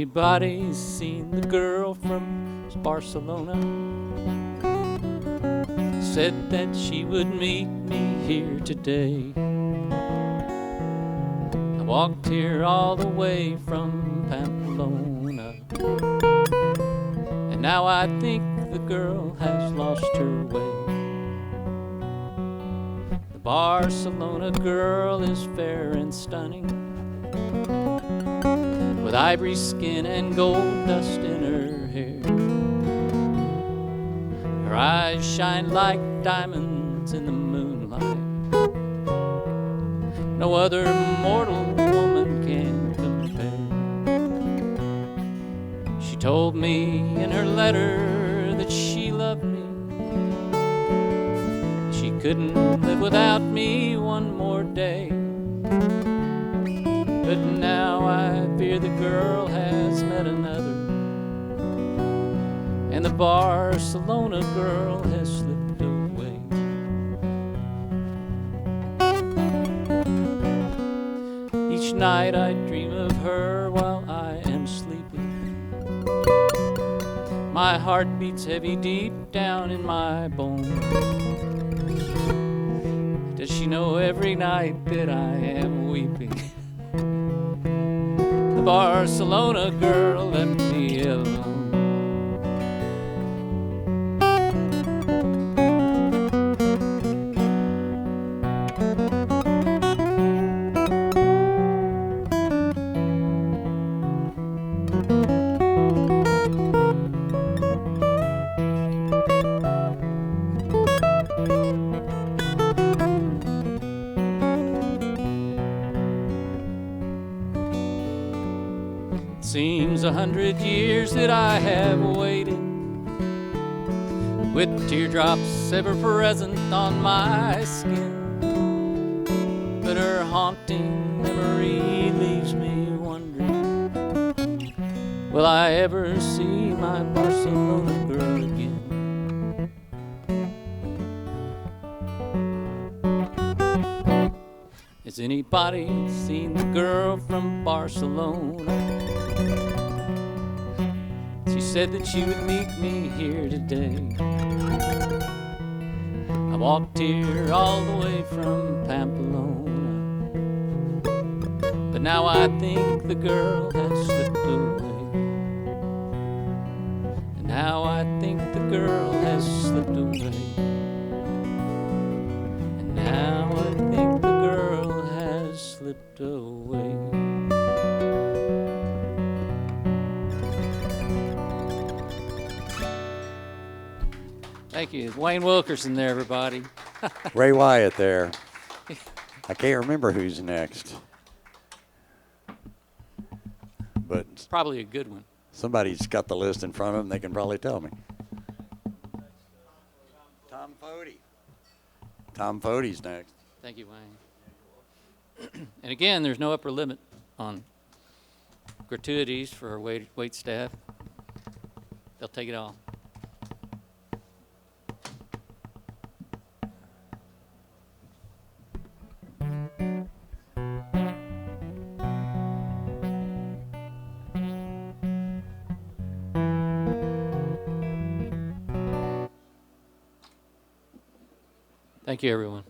anybody seen the girl from Barcelona? Said that she would meet me here today. I walked here all the way from Pamplona, and now I think the girl has lost her way. The Barcelona girl is fair and stunning, with ivory skin and gold dust in her hair. Her eyes shine like diamonds in the moonlight. No other mortal woman can compare. She told me in her letter that she loved me. She couldn't live without me one more day. But now I fear the girl has met another, and the Barcelona girl has slipped away. Each night I dream of her while I am sleeping. My heart beats heavy deep down in my bones. Does she know every night that I am weeping? The Barcelona girl left me alone. Seems 100 years that I have waited, with teardrops ever present on my skin. But her haunting memory leaves me wondering, will I ever see my Barcelona girl again? Has anybody seen the girl from Barcelona? She said that she would meet me here today. I walked here all the way from Pamplona, but now I think the girl has slipped away. And now I think the girl has slipped away. And now I think the girl has slipped away. Thank you. Wayne Wilkerson there, everybody. Ray Wyatt there. I can't remember who's next. But Probably a good one. somebody's got the list in front of them. They can probably tell me. Tom Fody. Tom Fody's next. Thank you, Wayne. And again, there's no upper limit on gratuities for our wait staff. They'll take it all. Thank you, everyone.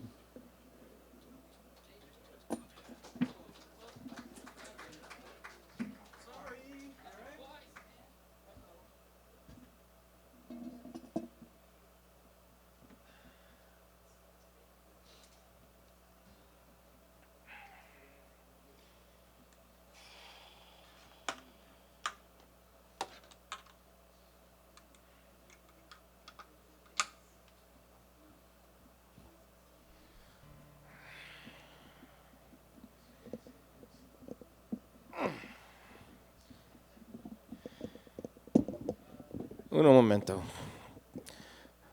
Uno momento.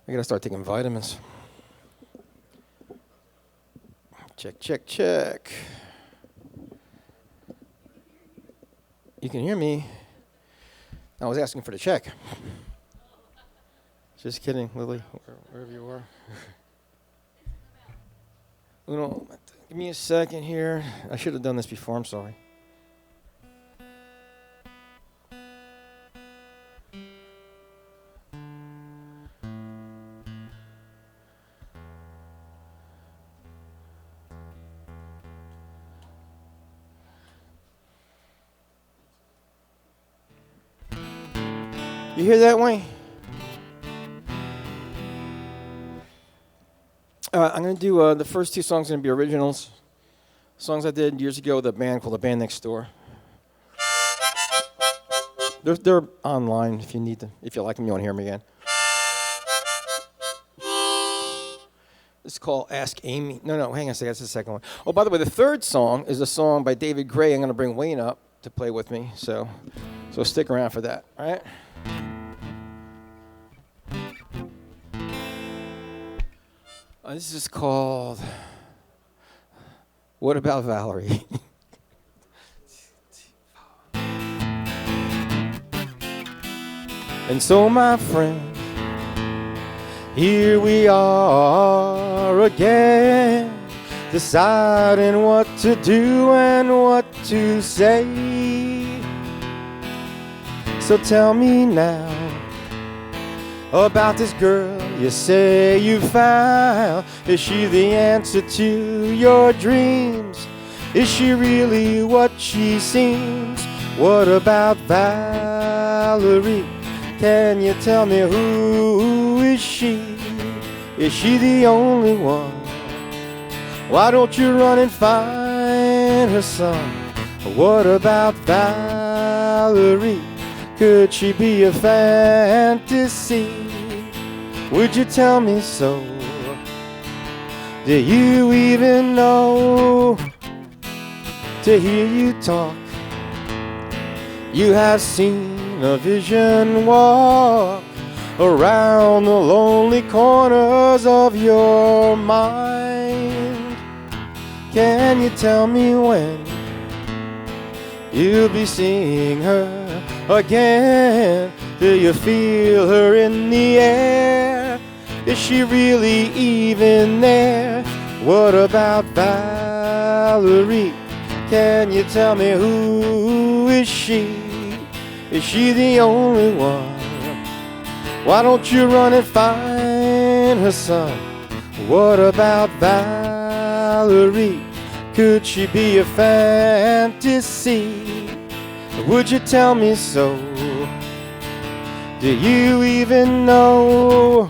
I gotta start taking vitamins. Check, check, check. You can hear me. I was asking for the check. Just kidding, Lily, wherever you are. Uno momento. Give me a second here. I should have done this before, I'm sorry. You hear that, Wayne? I'm going to do the first 2 songs going to be originals. Songs I did years ago with a band called The Band Next Door. They're online if you need them. If you like them, you want to hear them again. It's called Ask Amy. No, hang on a second. That's the second one. Oh, by the way, the third song is a song by David Gray. I'm going to bring Wayne up to play with me. So stick around for that. All right? This is called What About Valerie? And so, my friend, here we are again, deciding what to do and what to say. So tell me now about this girl you say you found. Is she the answer to your dreams? Is she really what she seems? What about Valerie? Can you tell me who is she? Is she the only one? Why don't you run and find her son? What about Valerie? Could she be a fantasy? Would you tell me so? Do you even know? To hear you talk, you have seen a vision walk around the lonely corners of your mind. Can you tell me when you'll be seeing her again? Do you feel her in the air? Is she really even there? What about Valerie? Can you tell me who is she? Is she the only one? Why don't you run and find her son? What about Valerie? Could she be a fantasy? Would you tell me so? Do you even know?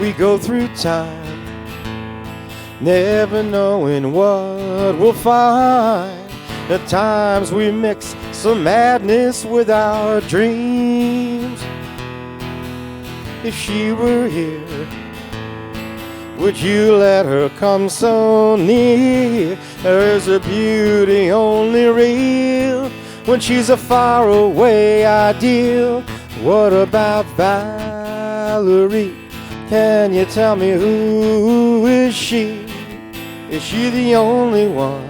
We go through time, never knowing what we'll find. At times we mix some madness with our dreams. If she were here, would you let her come so near? Is her beauty only real when she's a faraway ideal? What about Valerie? Can you tell me who is she? Is she the only one?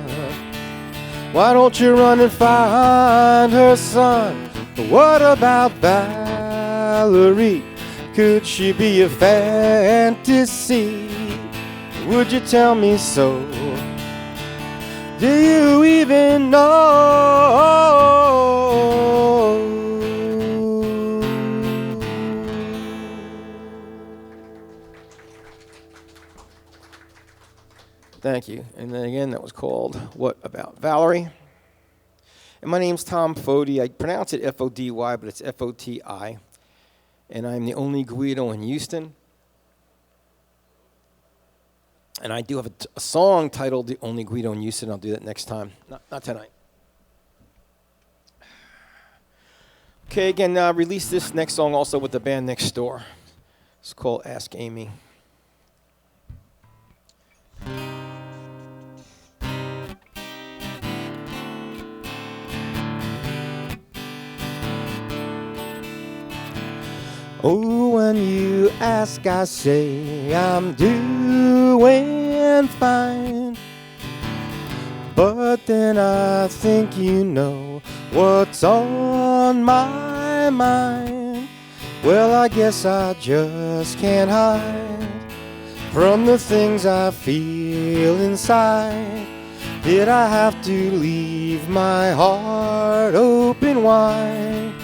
Why don't you run and find her son? What about Valerie? Could she be a fantasy? Would you tell me so? Do you even know? Thank you. And then again, that was called What About Valerie? And my name's Tom Fody. I pronounce it F-O-D-Y, but it's F-O-T-I. And I'm the only Guido in Houston. And I do have a song titled The Only Guido in Houston. I'll do that next time. Not tonight. Okay, again, release this next song also with the band Next Door. It's called Ask Amy. Oh, when you ask, I say I'm doing fine. But then I think you know what's on my mind. Well, I guess I just can't hide from the things I feel inside. Did I have to leave my heart open wide?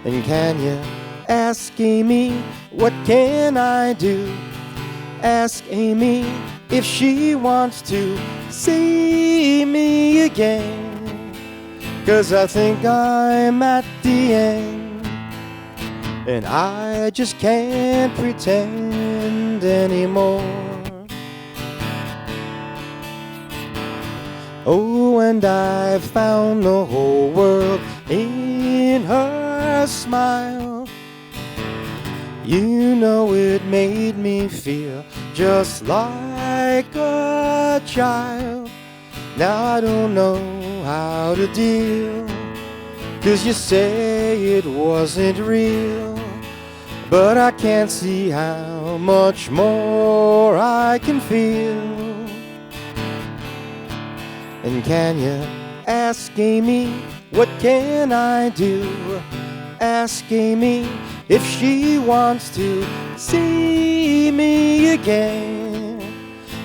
And can you ask Amy, what can I do? Ask Amy if she wants to see me again. 'Cause I think I'm at the end, and I just can't pretend anymore. Oh, and I found the whole world in her smile. You know, it made me feel just like a child. Now I don't know how to deal, 'cause you say it wasn't real, but I can't see how much more I can feel. And can you ask Amy, what can I do? Ask Amy if she wants to see me again.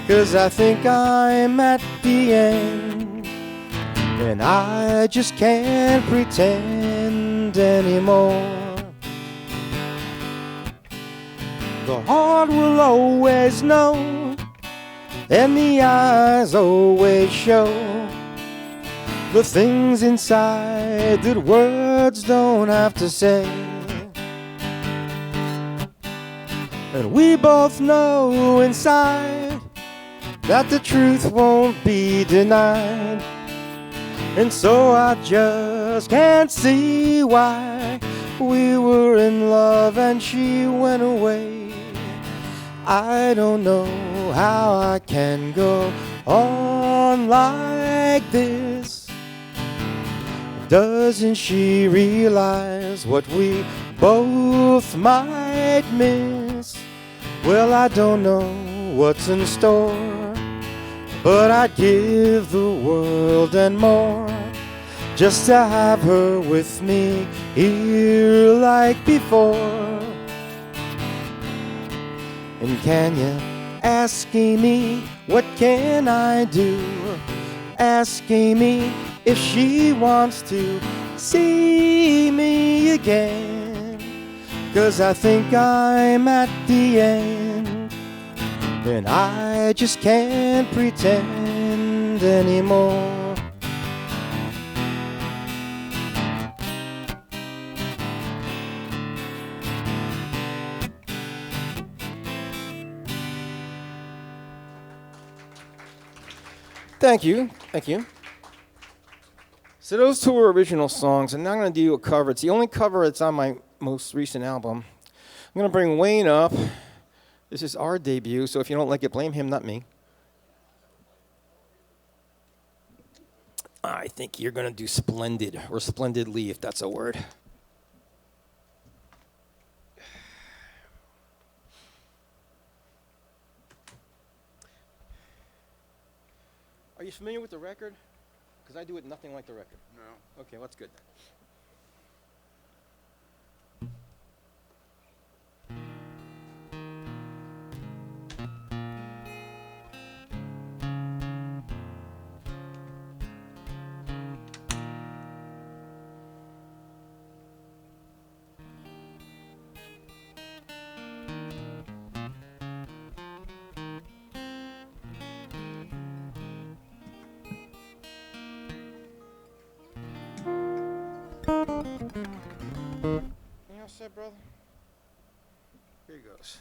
'Cause I think I'm at the end, and I just can't pretend anymore. The heart will always know, and the eyes always show the things inside that words don't have to say. And we both know inside that the truth won't be denied. And so I just can't see why we were in love and she went away. I don't know how I can go on like this. Doesn't she realize what we both might miss? Well, I don't know what's in store, but I'd give the world and more just to have her with me here like before. And can you ask Amy, what can I do? Ask Amy if she wants to see me again. 'Cause I think I'm at the end, and I just can't pretend anymore. Thank you, thank you. So those two were original songs, and now I'm going to do a cover. It's the only cover that's on my most recent album. I'm going to bring Wayne up. This is our debut, so if you don't like it, blame him, not me. I think you're going to do splendid, or splendidly, if that's a word. Are you familiar with the record? Because I do it nothing like the record. No. Okay, well, that's good then. You all set, brother? Here goes.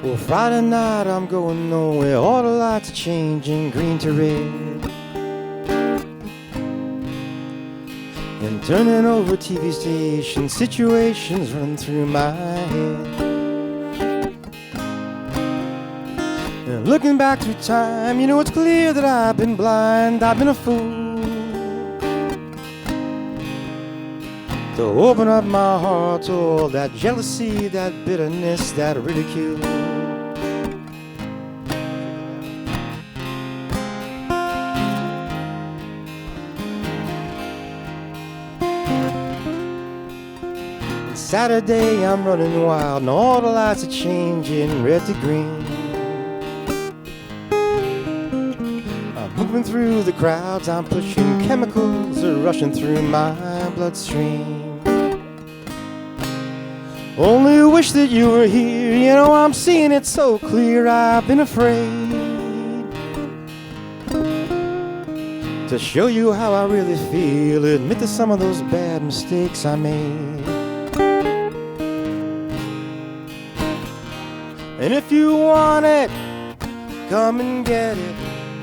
Well, Friday night I'm going nowhere. All the lights are changing green to red, and turning over TV stations, situations run through my head. And looking back through time, you know it's clear that I've been blind, I've been a fool. to open up my heart to all that jealousy, that bitterness, that ridicule. Saturday I'm running wild and all the lights are changing red to green. I'm moving through the crowds, I'm pushing chemicals are rushing through my bloodstream. Only wish that you were here, you know I'm seeing it so clear. I've been afraid to show you how I really feel, admit to some of those bad mistakes I made. And if you want it, come and get it,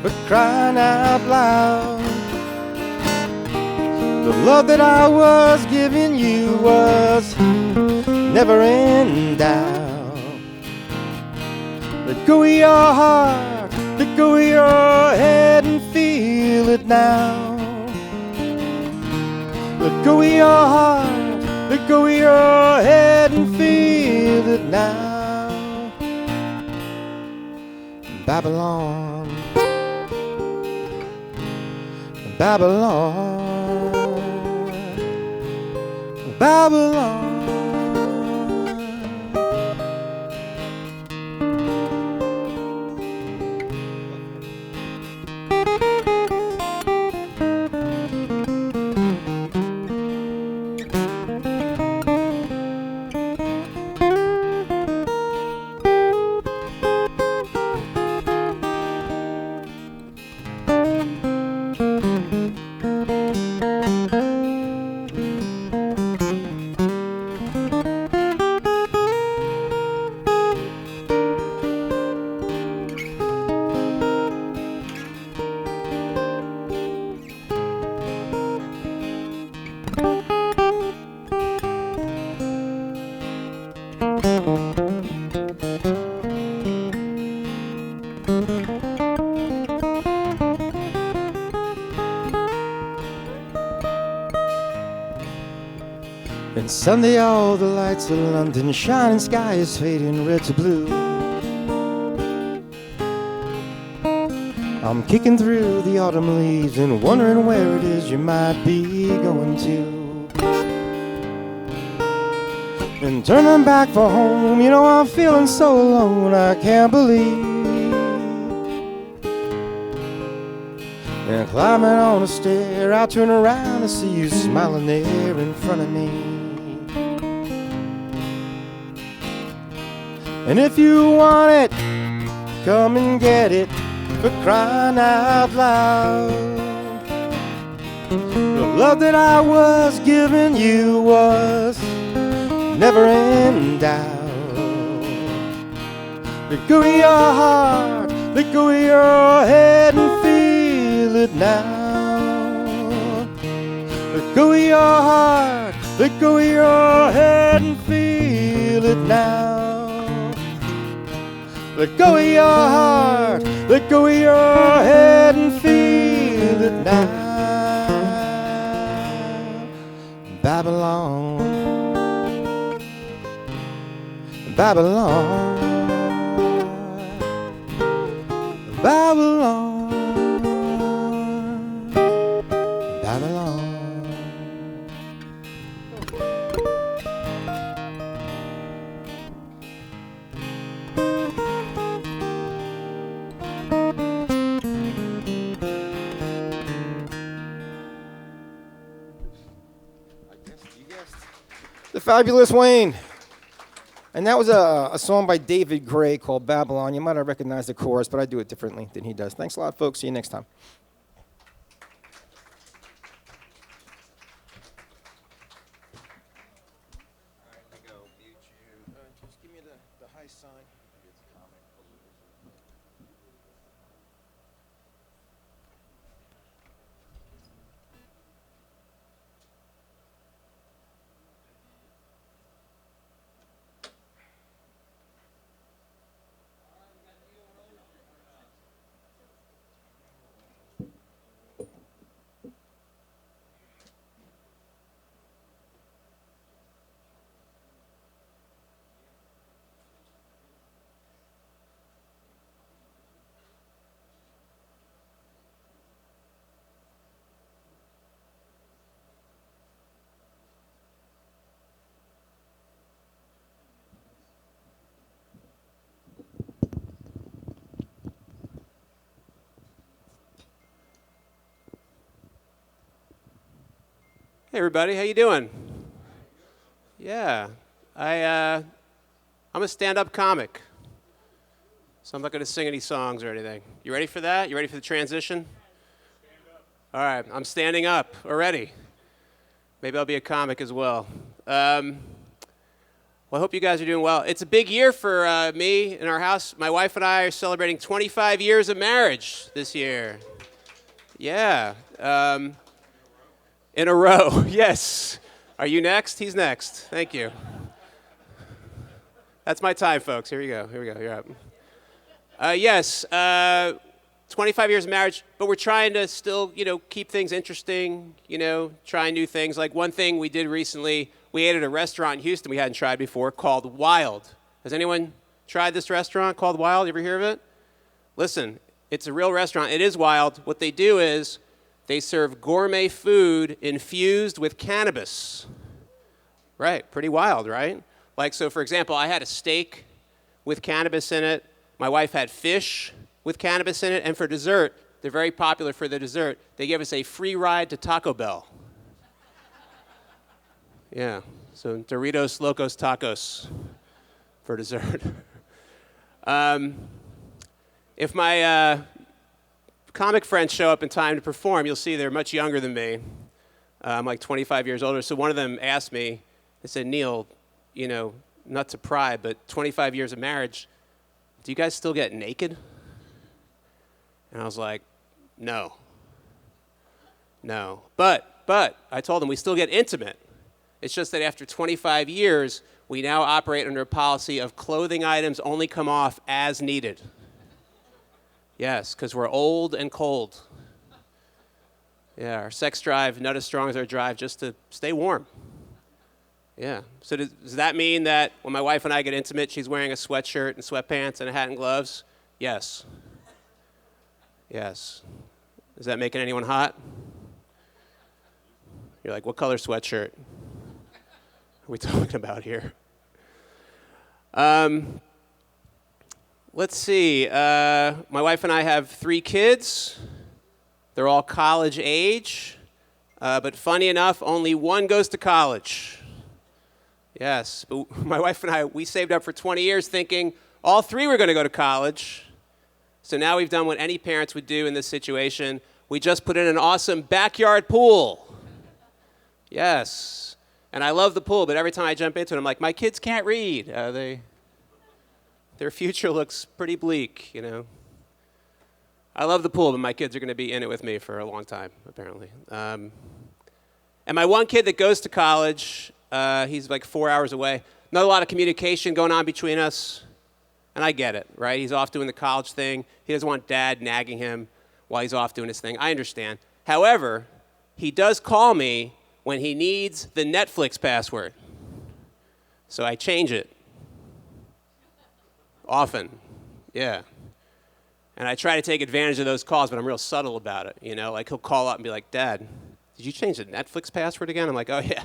for crying out loud. The love that I was giving you was never in doubt. Let go of your heart, let go of your head and feel it now. Let go of your heart, let go of your head and feel it now. Babylon, Babylon, Babylon. And Sunday all the lights of London shine and sky is fading red to blue. I'm kicking through the autumn leaves and wondering where it is you might be going to. And turning back for home, you know I'm feeling so alone I can't believe. And climbing on a stair, I turn around to see you smiling there in front of me. And if you want it, come and get it, for crying out loud. The love that I was giving you was never in doubt. Let go of your heart, let go of your head and feel it now. Let go of your heart, let go of your head and feel it now. Let go of your heart, let go of your head and feel it now. Babylon, Babylon, Babylon, Babylon. The fabulous Wayne. And that was a song by David Gray called Babylon. You might have recognized the chorus, but I do it differently than he does. Thanks a lot, folks. See you next time. All right, let me go mute you. Just give me the high sign. Hey everybody, how you doing? Yeah, I'm a stand-up comic, so I'm not going to sing any songs or anything. You ready for that? You ready for the transition? All right, I'm standing up already. Maybe I'll be a comic as well. Well, I hope you guys are doing well. It's a big year for me in our house. My wife and I are celebrating 25 years of marriage this year. Yeah. In a row, yes. Are you next? He's next. Thank you. That's my time, folks. Here we go. You're up. Yes, 25 years of marriage, but we're trying to still, keep things interesting, try new things. Like one thing we did recently, we ate at a restaurant in Houston we hadn't tried before called Wild. Has anyone tried this restaurant called Wild? You ever hear of it? Listen, it's a real restaurant. It is wild. What they do is they serve gourmet food infused with cannabis. Right, pretty wild, right? Like, so for example, I had a steak with cannabis in it. My wife had fish with cannabis in it. And for dessert, they're very popular for the dessert. They give us a free ride to Taco Bell. Yeah, so Doritos Locos Tacos for dessert. If my comic friends show up in time to perform, you'll see they're much younger than me. I'm like 25 years older. So one of them asked me, they said, Neil, not to pry, but 25 years of marriage, do you guys still get naked? And I was like, no. But I told them we still get intimate. It's just that after 25 years, we now operate under a policy of clothing items only come off as needed. Yes, because we're old and cold. Yeah, our sex drive, not as strong as our drive, just to stay warm. Yeah. So does that mean that when my wife and I get intimate, she's wearing a sweatshirt and sweatpants and a hat and gloves? Yes. Yes. Is that making anyone hot? You're like, what color sweatshirt are we talking about here? Let's see. My wife and I have 3 kids. They're all college age. But funny enough, only one goes to college. Yes. But my wife and I, we saved up for 20 years thinking all 3 were going to go to college. So now we've done what any parents would do in this situation. We just put in an awesome backyard pool. Yes. And I love the pool, but every time I jump into it, I'm like, my kids can't read. Their future looks pretty bleak, I love the pool, but my kids are going to be in it with me for a long time, apparently. And my one kid that goes to college, he's like 4 hours away. Not a lot of communication going on between us. And I get it, right? He's off doing the college thing. He doesn't want dad nagging him while he's off doing his thing. I understand. However, he does call me when he needs the Netflix password. So I change it. Often, yeah. And I try to take advantage of those calls, but I'm real subtle about it, Like he'll call up and be like, Dad, did you change the Netflix password again? I'm like, oh yeah.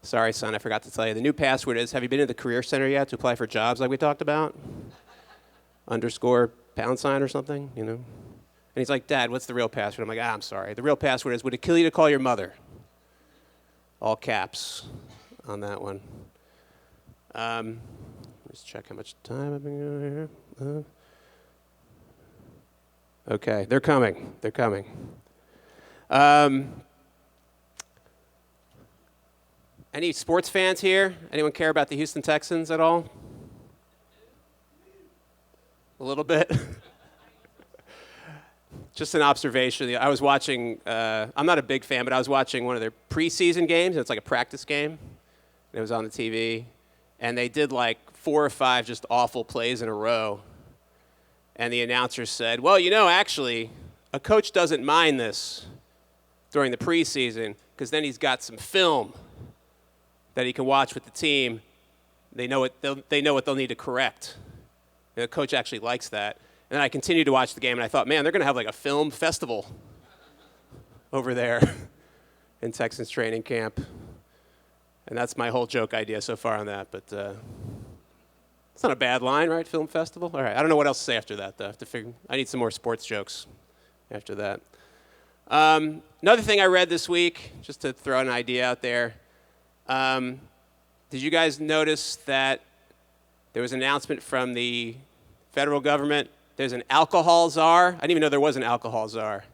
Sorry, son, I forgot to tell you. The new password is, have you been to the Career Center yet to apply for jobs like we talked about? _# or something, And he's like, Dad, what's the real password? I'm like, I'm sorry. The real password is, would it kill you to call your mother? All caps on that one. Let's check how much time I've been going here. Okay, they're coming. Any sports fans here? Anyone care about the Houston Texans at all? A little bit? Just an observation. I was watching, I'm not a big fan, but I was watching one of their preseason games. It's like a practice game. And it was on the TV. And they did like 4 or 5 just awful plays in a row. And the announcer said, well, actually, a coach doesn't mind this during the preseason because then he's got some film that he can watch with the team. They know what they'll need to correct. The coach actually likes that. And then I continued to watch the game, and I thought, man, they're going to have like a film festival over there in Texans training camp. And that's my whole joke idea so far on that. But it's not a bad line, right? Film festival? All right, I don't know what else to say after that, though. I need some more sports jokes after that. Another thing I read this week, just to throw an idea out there, did you guys notice that there was an announcement from the federal government? There's an alcohol czar. I didn't even know there was an alcohol czar.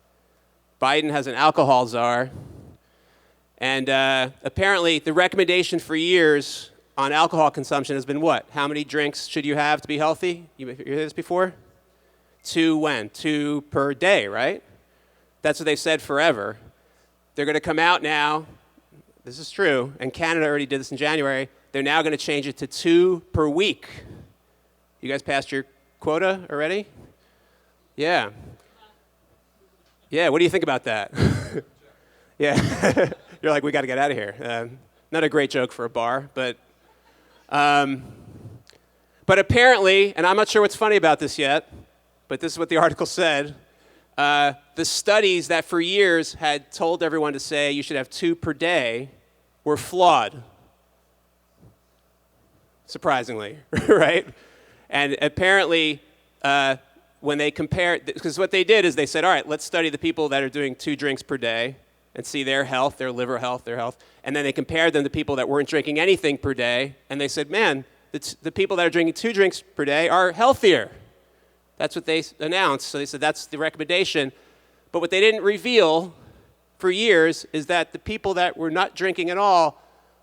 Biden has an alcohol czar. And apparently the recommendation for years on alcohol consumption has been what? How many drinks should you have to be healthy? You heard this before? 2 when? 2 per day, right? That's what they've said forever. They're going to come out now. This is true. And Canada already did this in January. They're now going to change it to 2 per week. You guys passed your quota already? Yeah. Yeah, what do you think about that? Yeah. You're like, we got to get out of here. Not a great joke for a bar, but apparently, and I'm not sure what's funny about this yet, but this is what the article said. The studies that for years had told everyone to say you should have 2 per day were flawed. Surprisingly, right? And apparently, when they compared, because what they did is they said, all right, let's study the people that are doing 2 drinks per day and see their health, their liver health, their health. And then they compared them to people that weren't drinking anything per day. And they said, man, the people that are drinking 2 drinks per day are healthier. That's what they announced. So they said that's the recommendation. But what they didn't reveal for years is that the people that were not drinking at all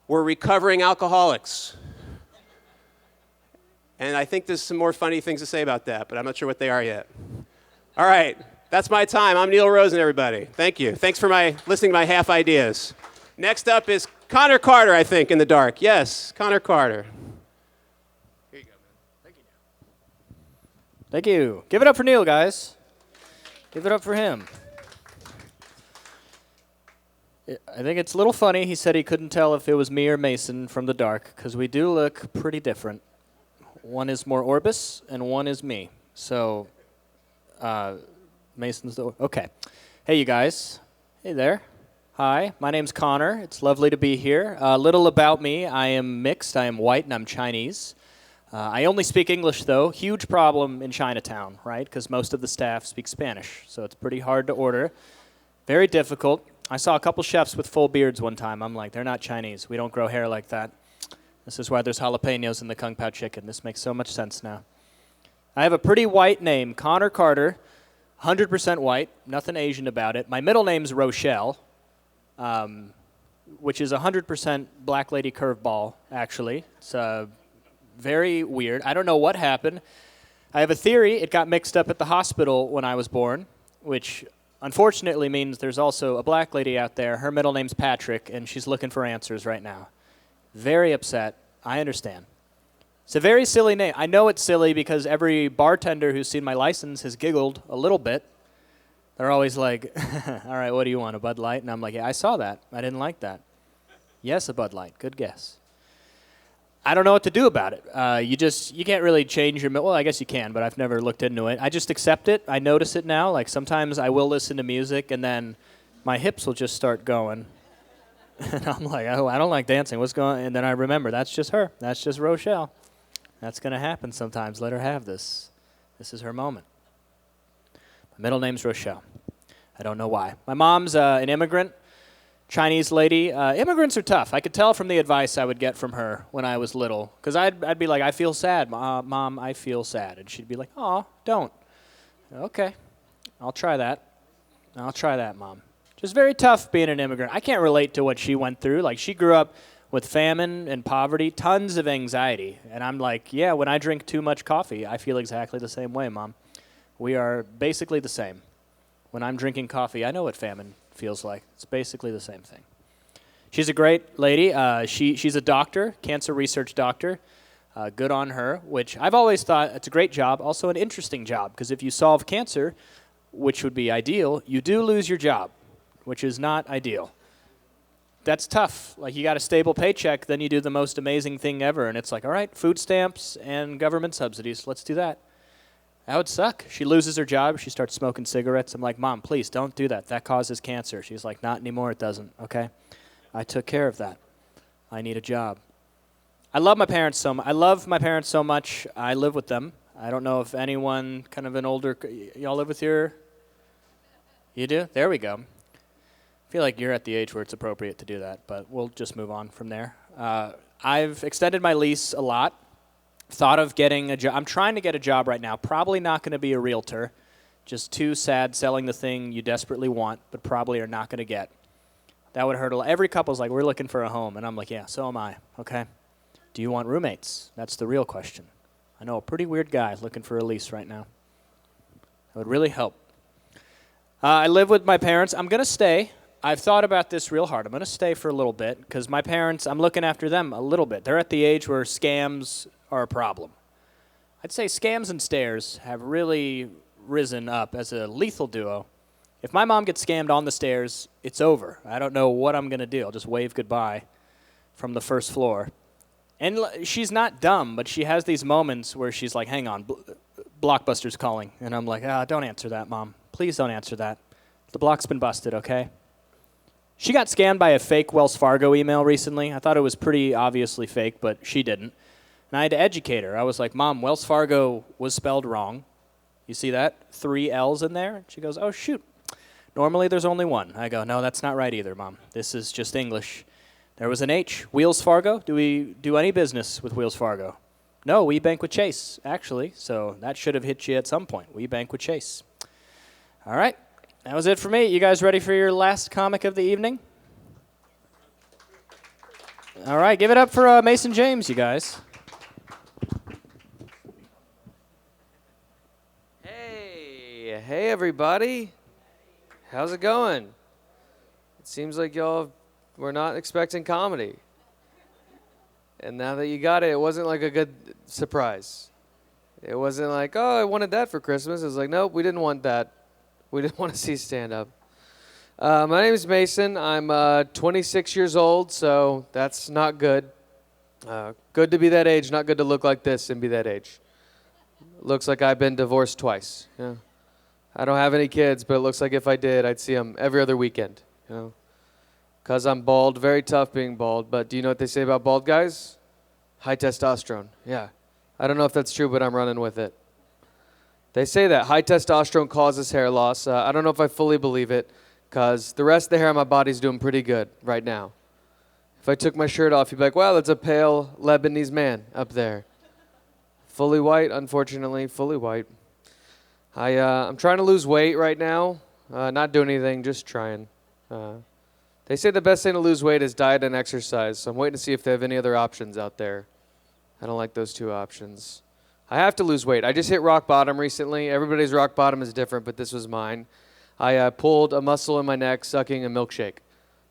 were recovering alcoholics. And I think there's some more funny things to say about that, but I'm not sure what they are yet. All right, that's my time. I'm Neil Rosen, everybody. Thank you. Thanks for listening to my half ideas. Next up is Connor Carter, I think, in the dark. Yes, Connor Carter. Here you go, man. Thank you. Thank you. Give it up for Neil, guys. Give it up for him. I think it's a little funny. He said he couldn't tell if it was me or Mason from the dark, because we do look pretty different. One is more Orbis, and one is me. So, Mason's the... Okay. Hey, you guys. Hey there. Hi, my name's Connor. It's lovely to be here. A little about me. I am mixed. I am white, and I'm Chinese. I only speak English, though. Huge problem in Chinatown, right? Because most of the staff speak Spanish, so it's pretty hard to order. Very difficult. I saw a couple chefs with full beards one time. I'm like, they're not Chinese. We don't grow hair like that. This is why there's jalapenos in the Kung Pao chicken. This makes so much sense now. I have a pretty white name, Connor Carter, 100% white, nothing Asian about it. My middle name's Rochelle, which is 100% black lady curveball, actually. It's very weird. I don't know what happened. I have a theory. It got mixed up at the hospital when I was born, which unfortunately means there's also a black lady out there. Her middle name's Patrick, and she's looking for answers right now. Very upset. I understand. It's a very silly name. I know it's silly because every bartender who's seen my license has giggled a little bit. They're always like, all right, what do you want, a Bud Light? And I'm like, yeah, I saw that. I didn't like that. Yes, a Bud Light. Good guess. I don't know what to do about it. You can't really change your, well, I guess you can, but I've never looked into it. I just accept it. I notice it now. Like sometimes I will listen to music and then my hips will just start going. And I'm like, oh, I don't like dancing. What's going on? And then I remember, that's just her. That's just Rochelle. That's going to happen sometimes. Let her have this. This is her moment. My middle name's Rochelle. I don't know why. My mom's an immigrant, Chinese lady. Immigrants are tough. I could tell from the advice I would get from her when I was little. Because I'd be like, I feel sad. Mom, I feel sad. And she'd be like, aw, don't. Okay. I'll try that. I'll try that, Mom. Just very tough being an immigrant. I can't relate to what she went through. Like, she grew up with famine and poverty, tons of anxiety. And I'm like, yeah, when I drink too much coffee, I feel exactly the same way, Mom. We are basically the same. When I'm drinking coffee, I know what famine feels like. It's basically the same thing. She's a great lady. She's a doctor, cancer research doctor. Good on her, which I've always thought it's a great job, also an interesting job, because if you solve cancer, which would be ideal, you do lose your job, which is not ideal. That's tough. Like, you got a stable paycheck, then you do the most amazing thing ever, and it's like, all right, food stamps and government subsidies, let's do that. That would suck. She loses her job, she starts smoking cigarettes. I'm like, Mom, please, don't do that. That causes cancer. She's like, not anymore, it doesn't, okay? I took care of that. I need a job. I love my parents so much. I live with them. I don't know if anyone kind of an older, y'all live with your, you do? There we go. I feel like you're at the age where it's appropriate to do that, but we'll just move on from there. I've extended my lease a lot. Thought of getting a job. I'm trying to get a job right now. Probably not going to be a realtor. Just too sad selling the thing you desperately want, but probably are not going to get. That would hurt a lot. Every couple's like, we're looking for a home. And I'm like, yeah, so am I. Okay. Do you want roommates? That's the real question. I know a pretty weird guy looking for a lease right now. That would really help. I live with my parents. I'm going to stay. I've thought about this real hard. I'm going to stay for a little bit because my parents, I'm looking after them a little bit. They're at the age where scams are a problem. I'd say scams and stairs have really risen up as a lethal duo. If my mom gets scammed on the stairs, it's over. I don't know what I'm going to do. I'll just wave goodbye from the first floor. And she's not dumb, but she has these moments where she's like, hang on, Blockbuster's calling. And I'm like, don't answer that, Mom. Please don't answer that. The block's been busted, okay? She got scammed by a fake Wells Fargo email recently. I thought it was pretty obviously fake, but she didn't. And I had to educate her. I was like, Mom, Wells Fargo was spelled wrong. You see that? 3 L's in there? She goes, oh, shoot. Normally there's only one. I go, no, that's not right either, Mom. This is just English. There was an H. Wheels Fargo? Do we do any business with Wheels Fargo? No, we bank with Chase, actually. So that should have hit you at some point. We bank with Chase. All right. That was it for me. You guys ready for your last comic of the evening? All right. Give it up for Mason James, you guys. Hey everybody. How's it going? It seems like y'all were not expecting comedy. And now that you got it, it wasn't like a good surprise. It wasn't like, oh, I wanted that for Christmas. It was like, nope, we didn't want that. We didn't want to see stand-up. My name is Mason. I'm 26 years old, so that's not good. Good to be that age, not good to look like this and be that age. Looks like I've been divorced twice. Yeah. I don't have any kids, but it looks like if I did, I'd see them every other weekend. You know, because I'm bald, very tough being bald. But do you know what they say about bald guys? High testosterone. Yeah. I don't know if that's true, but I'm running with it. They say that high testosterone causes hair loss. I don't know if I fully believe it, because the rest of the hair on my body's doing pretty good right now. If I took my shirt off, you'd be like, wow, that's a pale Lebanese man up there. Fully white, unfortunately, fully white. I'm trying to lose weight right now. Not doing anything, just trying. They say the best thing to lose weight is diet and exercise, so I'm waiting to see if they have any other options out there. I don't like those two options. I have to lose weight. I just hit rock bottom recently. Everybody's rock bottom is different, but this was mine. I pulled a muscle in my neck sucking a milkshake.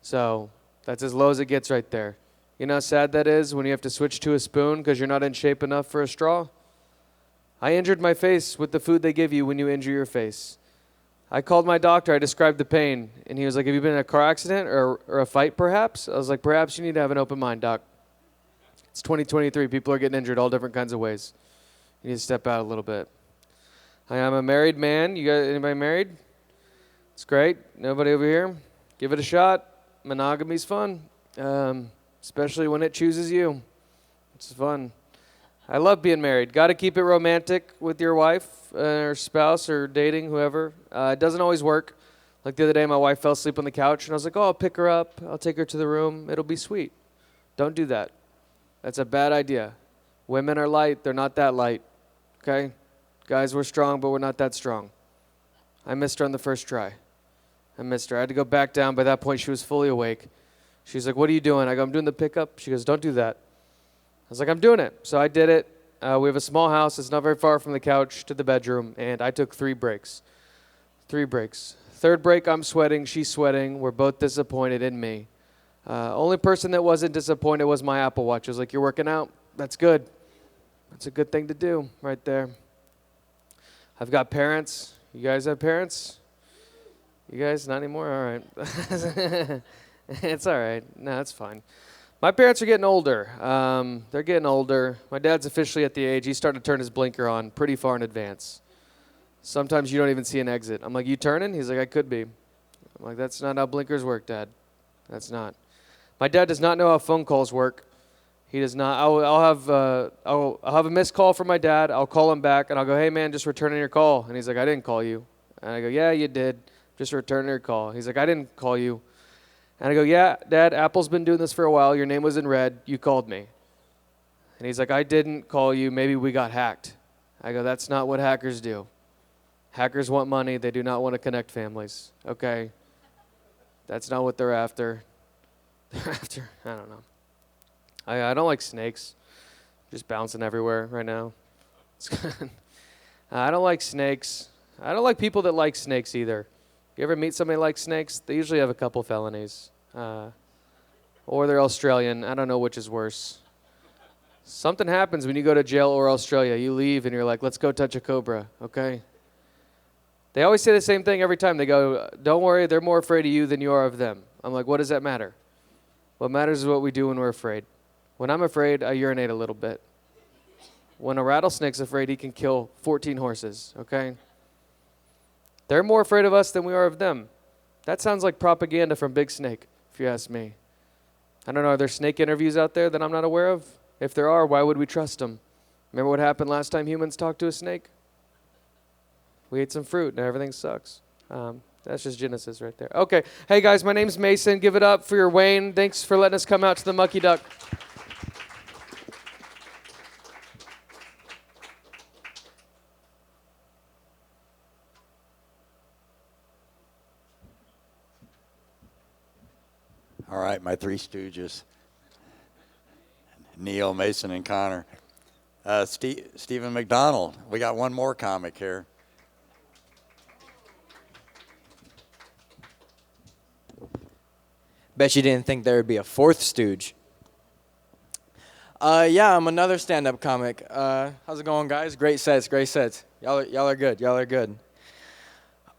So that's as low as it gets right there. You know how sad that is when you have to switch to a spoon because you're not in shape enough for a straw? I injured my face with the food they give you when you injure your face. I called my doctor. I described the pain, and he was like, have you been in a car accident or a fight perhaps? I was like, perhaps you need to have an open mind, doc. It's 2023. People are getting injured all different kinds of ways. You need to step out a little bit. I am a married man. You got anybody married? It's great. Nobody over here? Give it a shot. Monogamy's fun, especially when it chooses you. It's fun. I love being married. Got to keep it romantic with your wife or spouse or dating, whoever. It doesn't always work. Like the other day, my wife fell asleep on the couch, and I was like, oh, I'll pick her up. I'll take her to the room. It'll be sweet. Don't do that. That's a bad idea. Women are light. They're not that light. Okay? Guys, we're strong, but we're not that strong. I missed her on the first try. I missed her. I had to go back down. By that point, she was fully awake. She's like, what are you doing? I go, I'm doing the pickup. She goes, don't do that. I was like, I'm doing it. So I did it. We have a small house. It's not very far from the couch to the bedroom, and I took 3 breaks. 3 breaks. Third break, I'm sweating. She's sweating. We're both disappointed in me. Only person that wasn't disappointed was my Apple Watch. I was like, you're working out? That's good. That's a good thing to do right there. I've got parents. You guys have parents? You guys? Not anymore? All right. It's all right. No, it's fine. My parents are getting older. They're getting older. My dad's officially at the age. He's starting to turn his blinker on pretty far in advance. Sometimes you don't even see an exit. I'm like, you turning? He's like, I could be. I'm like, that's not how blinkers work, Dad. That's not. My dad does not know how phone calls work. He does not. I'll have a missed call from my dad. I'll call him back, and I'll go, hey, man, just returning your call. And he's like, I didn't call you. And I go, yeah, you did. Just returning your call. He's like, I didn't call you. And I go, yeah, Dad, Apple's been doing this for a while. Your name was in red. You called me. And he's like, I didn't call you. Maybe we got hacked. I go, that's not what hackers do. Hackers want money. They do not want to connect families. Okay? That's not what they're after. They're after, I don't know. I don't like snakes. Just bouncing everywhere right now. I don't like snakes. I don't like people that like snakes either. You ever meet somebody like snakes? They usually have a couple felonies. Or they're Australian. I don't know which is worse. Something happens when you go to jail or Australia. You leave and you're like, let's go touch a cobra, okay? They always say the same thing every time. They go, don't worry, they're more afraid of you than you are of them. I'm like, what does that matter? What matters is what we do when we're afraid. When I'm afraid, I urinate a little bit. When a rattlesnake's afraid, he can kill 14 horses, okay? They're more afraid of us than we are of them. That sounds like propaganda from Big Snake, if you ask me. I don't know, are there snake interviews out there that I'm not aware of? If there are, why would we trust them? Remember what happened last time humans talked to a snake? We ate some fruit and everything sucks. That's just Genesis right there. Okay, hey guys, my name's Mason. Give it up for your Wayne. Thanks for letting us come out to the Mucky Duck. All right, my three stooges. Neil, Mason, and Connor. Stephen McDonald. We got one more comic here. Bet you didn't think there would be a fourth stooge. Yeah, I'm another stand-up comic. How's it going, guys? Great sets, great sets. Y'all are good. Y'all are good.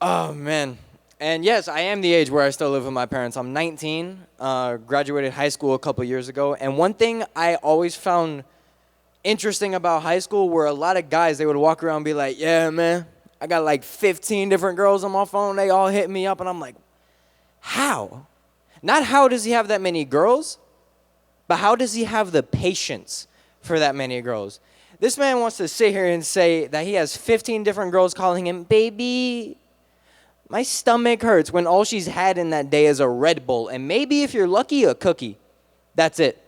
Oh, man. And yes, I am the age where I still live with my parents. I'm 19, graduated high school a couple years ago. And one thing I always found interesting about high school were a lot of guys, they would walk around and be like, yeah, man, I got like 15 different girls on my phone. They all hit me up. And I'm like, how? Not how does he have that many girls, but how does he have the patience for that many girls? This man wants to sit here and say that he has 15 different girls calling him, baby, my stomach hurts, when all she's had in that day is a Red Bull, and maybe if you're lucky, a cookie. That's it.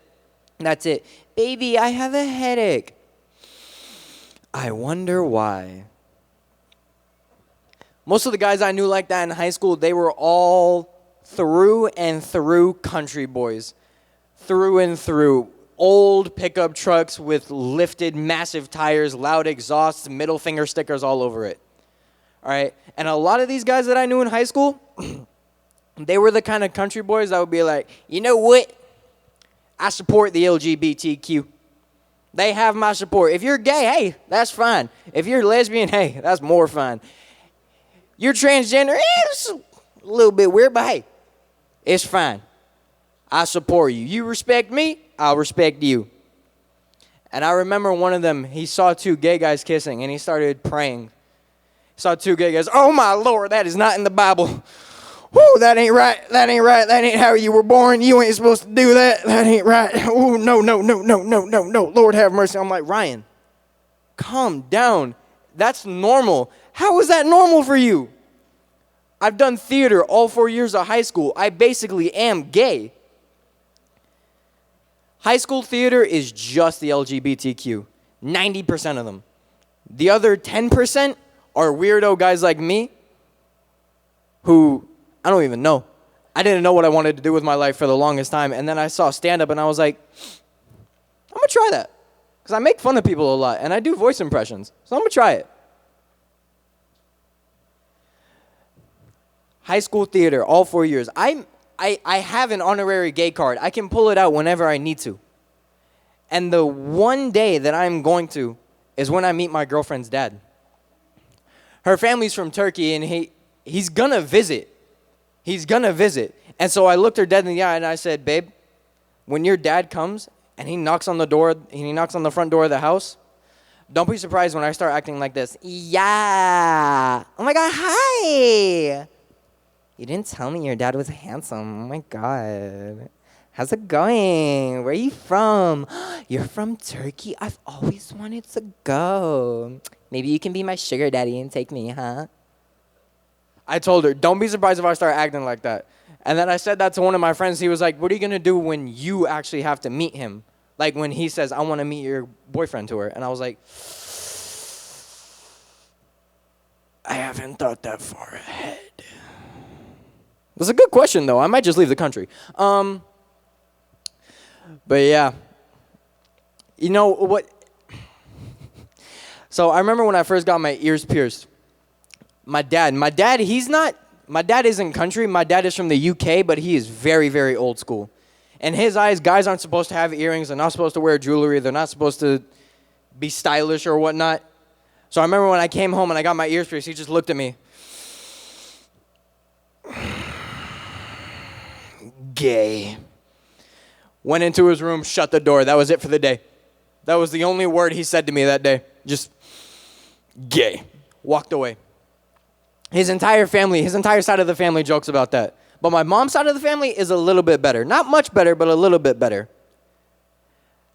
That's it. Baby, I have a headache. I wonder why. Most of the guys I knew like that in high school, they were all through and through country boys. Through and through. Old pickup trucks with lifted massive tires, loud exhausts, middle finger stickers all over it. All right? And a lot of these guys that I knew in high school, they were the kind of country boys that would be like, you know what? I support the LGBTQ. They have my support. If you're gay, hey, that's fine. If you're lesbian, hey, that's more fine. You're transgender, it's a little bit weird, but hey, it's fine. I support you. You respect me, I'll respect you. And I remember one of them, he saw two gay guys kissing, and he started praying. He saw two gay guys. Oh, my Lord, that is not in the Bible. Whoo, that ain't right. That ain't right. That ain't how you were born. You ain't supposed to do that. That ain't right. Oh, no. Lord have mercy. I'm like, Ryan, calm down. That's normal. How is that normal for you? I've done theater all 4 years of high school. I basically am gay. High school theater is just the LGBTQ. 90% of them. The other 10% are weirdo guys like me who, I don't even know. I didn't know what I wanted to do with my life for the longest time. And then I saw stand-up and I was like, I'm going to try that. Because I make fun of people a lot and I do voice impressions. So I'm going to try it. High school theater, all 4 years. I have an honorary gay card. I can pull it out whenever I need to. And the one day that I'm going to is when I meet my girlfriend's dad. Her family's from Turkey, and he's going to visit. He's going to visit. And so I looked her dead in the eye, and I said, babe, when your dad comes and he knocks on the door, he knocks on the front door of the house, don't be surprised when I start acting like this. Yeah. Oh, my God, hi. You didn't tell me your dad was handsome. Oh, my God. How's it going? Where are you from? You're from Turkey? I've always wanted to go. Maybe you can be my sugar daddy and take me, huh? I told her, don't be surprised if I start acting like that. And then I said that to one of my friends. He was like, what are you going to do when you actually have to meet him? Like when he says, I want to meet your boyfriend to her. And I was like, I haven't thought that far ahead. That's a good question, though. I might just leave the country. But yeah. You know what? So I remember when I first got my ears pierced. My dad, my dad isn't country. My dad is from the UK, but he is very, very old school. In his eyes, guys aren't supposed to have earrings. They're not supposed to wear jewelry. They're not supposed to be stylish or whatnot. So I remember when I came home and I got my ears pierced, he just looked at me. Gay. Went into his room, shut the door. That was it for the day. That was the only word he said to me that day. Just gay. Walked away. His entire side of the family jokes about that. But my mom's side of the family is a little bit better. Not much better, but a little bit better.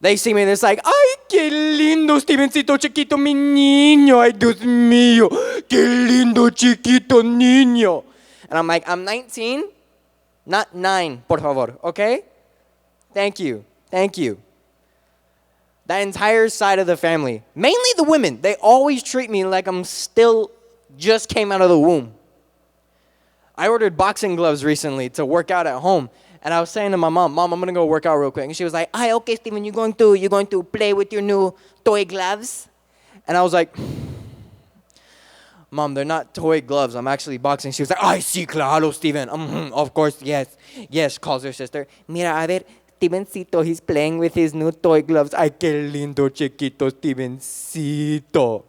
They see me and it's like, ay, qué lindo, Stevencito chiquito, mi niño. Ay, Dios mío, qué lindo, chiquito niño. And I'm like, I'm 19, not 9, por favor, okay? Thank you. That entire side of the family, mainly the women, they always treat me like I'm still just came out of the womb. I ordered boxing gloves recently to work out at home. And I was saying to my mom, I'm going to go work out real quick. And she was like, "Hi, okay, Steven, you're going to play with your new toy gloves?" And I was like, "Mom, they're not toy gloves. I'm actually boxing." She was like, "Ay, sí, claro, Steven. Of course, yes," calls her sister. "Mira, a ver, Stevencito, he's playing with his new toy gloves. Ay, qué lindo, chiquito, Stevencito."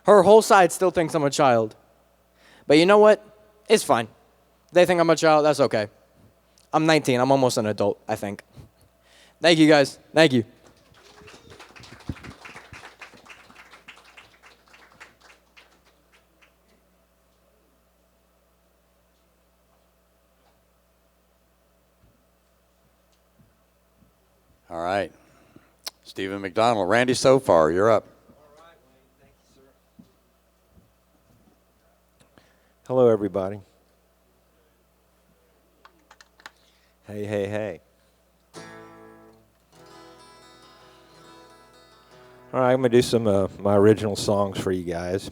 Her whole side still thinks I'm a child. But you know what? It's fine. They think I'm a child. That's okay. I'm 19. I'm almost an adult, I think. Thank you, guys. Thank you. All right. Stephen McDonald. Randy Sofar, you're up. Hello, everybody. Hey. All right, I'm going to do some of my original songs for you guys.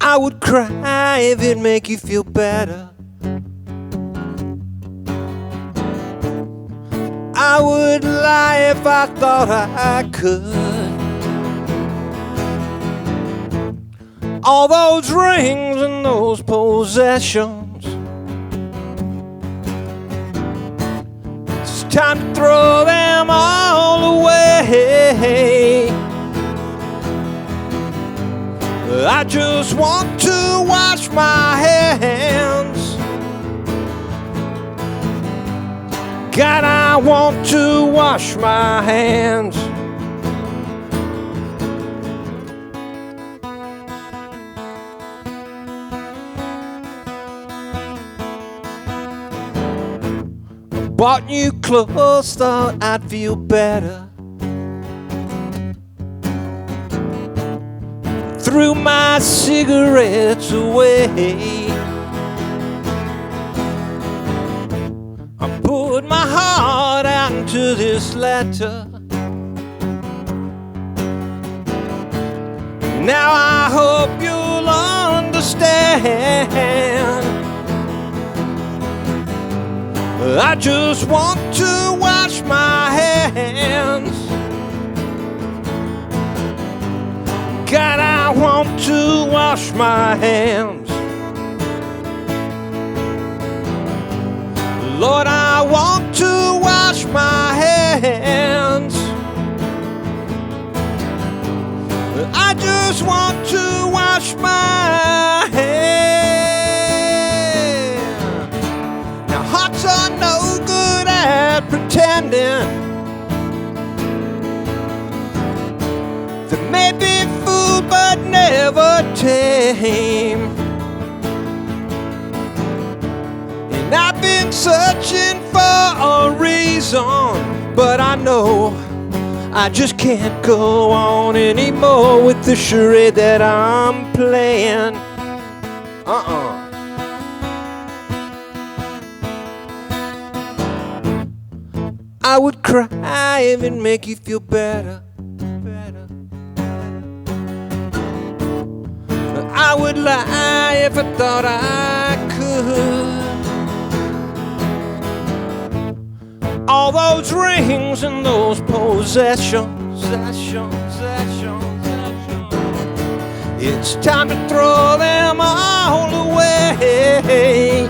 I would cry if it'd make you feel better. I would lie if I thought I could. All those rings and those possessions, it's time to throw them all away. I just want to wash my hands. God, I want to wash my hands. Bought new clothes, thought I'd feel better. Threw my cigarettes away. I poured my heart out into this letter. Now I hope you'll understand. I just want to wash my hands. God, I want to wash my hands. Lord, I want to wash my hands. I just want to wash my hands. Now hearts are no good at pretending. They may be fooled but never tame. And I've been searching for a reason, but I know I just can't go on anymore with the charade that I'm playing. I would cry if it make you feel better. I would lie if I thought I could. All those rings and those possessions, it's time to throw them all away.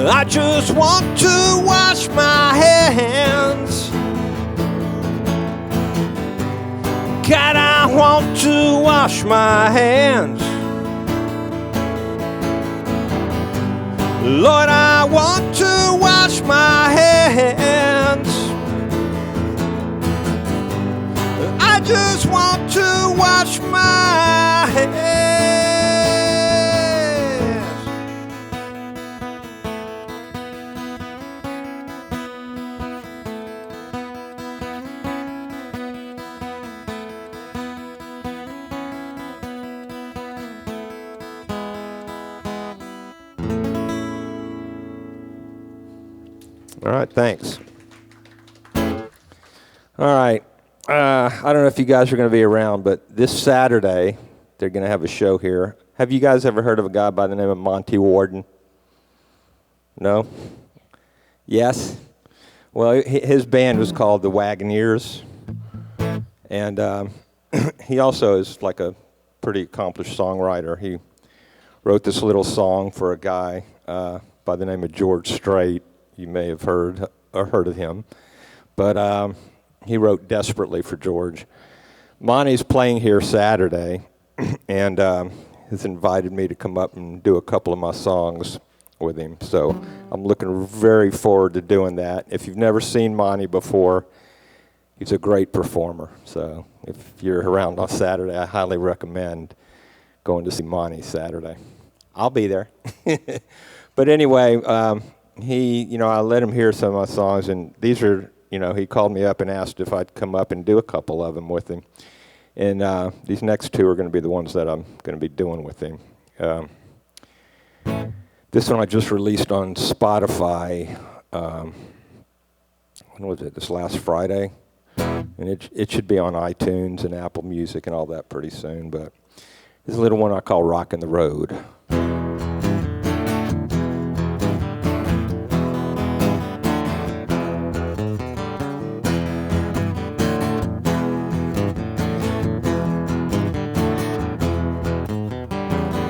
I just want to wash my hands. God, I want to wash my hands. Lord, I want to wash my hands. I just want to wash my hands. All right, thanks. All right, I don't know if you guys are going to be around, but this Saturday, they're going to have a show here. Have you guys ever heard of a guy by the name of Monty Warden? No? Yes? Well, his band was called the Wagoneers, and he also is like a pretty accomplished songwriter. He wrote this little song for a guy by the name of George Strait. You may have heard of him, but he wrote desperately for George. Monty's playing here Saturday, and has invited me to come up and do a couple of my songs with him. So I'm looking very forward to doing that. If you've never seen Monty before, he's a great performer. So if you're around on Saturday, I highly recommend going to see Monty Saturday. I'll be there. But anyway, I let him hear some of my songs, and these are, he called me up and asked if I'd come up and do a couple of them with him. And these next two are going to be the ones that I'm going to be doing with him. This one I just released on Spotify, when was it, this last Friday? And it should be on iTunes and Apple Music and all that pretty soon, but this is a little one I call Rockin' the Road.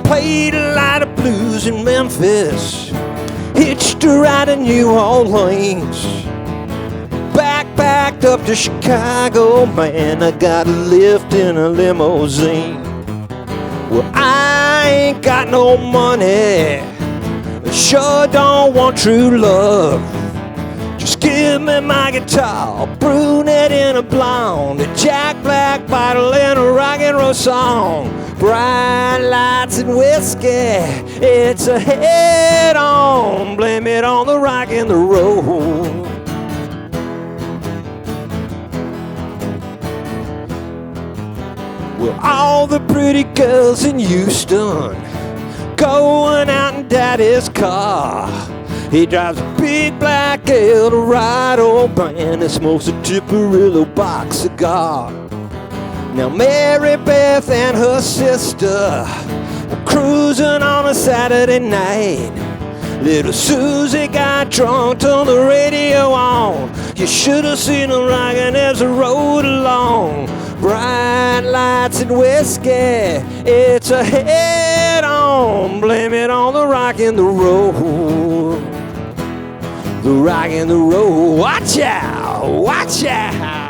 Played a lot of blues in Memphis, hitched a ride in New Orleans, backpacked up to Chicago, man, I got a lift in a limousine. Well, I ain't got no money, sure don't want true love. Just give me my guitar, brunette and a blonde, a Jack Black bottle and a rock and roll song. Bright lights and whiskey, it's a head-on, blame it on the rock and the roll. Well, all the pretty girls in Houston going out in Daddy's car. He drives a big black Eldorado band and smokes a Tipperillo box cigar. Now Mary Beth and her sister were cruising on a Saturday night. Little Susie got drunk, turned the radio on. You should have seen her rockin' as they rode along. Bright lights and whiskey, it's a head-on, blame it on the rock and the roll. The rock and the roll, watch out, watch out.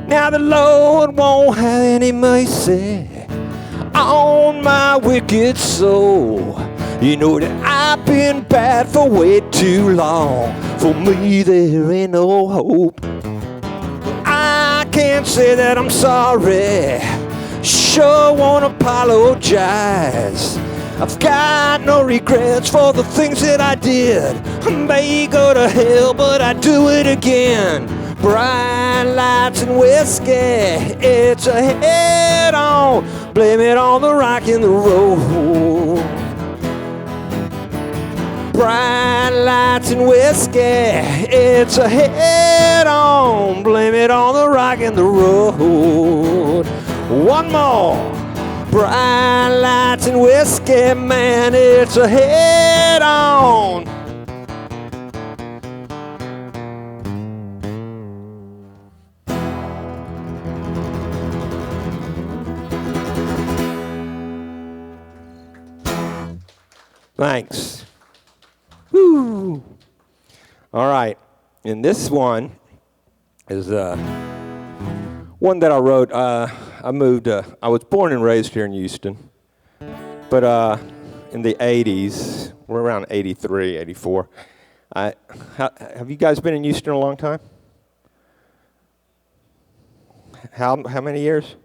Now the Lord won't have any mercy on my wicked soul. You know that I've been bad for way too long. For me there ain't no hope. I can't say that I'm sorry. Sure won't apologize. I've got no regrets for the things that I did. I may go to hell, but I do it again. Bright lights and whiskey, it's a head-on. Blame it on the rock in the road. Bright lights and whiskey, it's a head-on. Blame it on the rock in the road. One more. Bright lights and whiskey, man, it's a head-on. Thanks. Woo. All right, and this one is one that I wrote. I was born and raised here in Houston, but in the 80s, we're around 83, 84. Have you guys been in Houston a long time? How many years?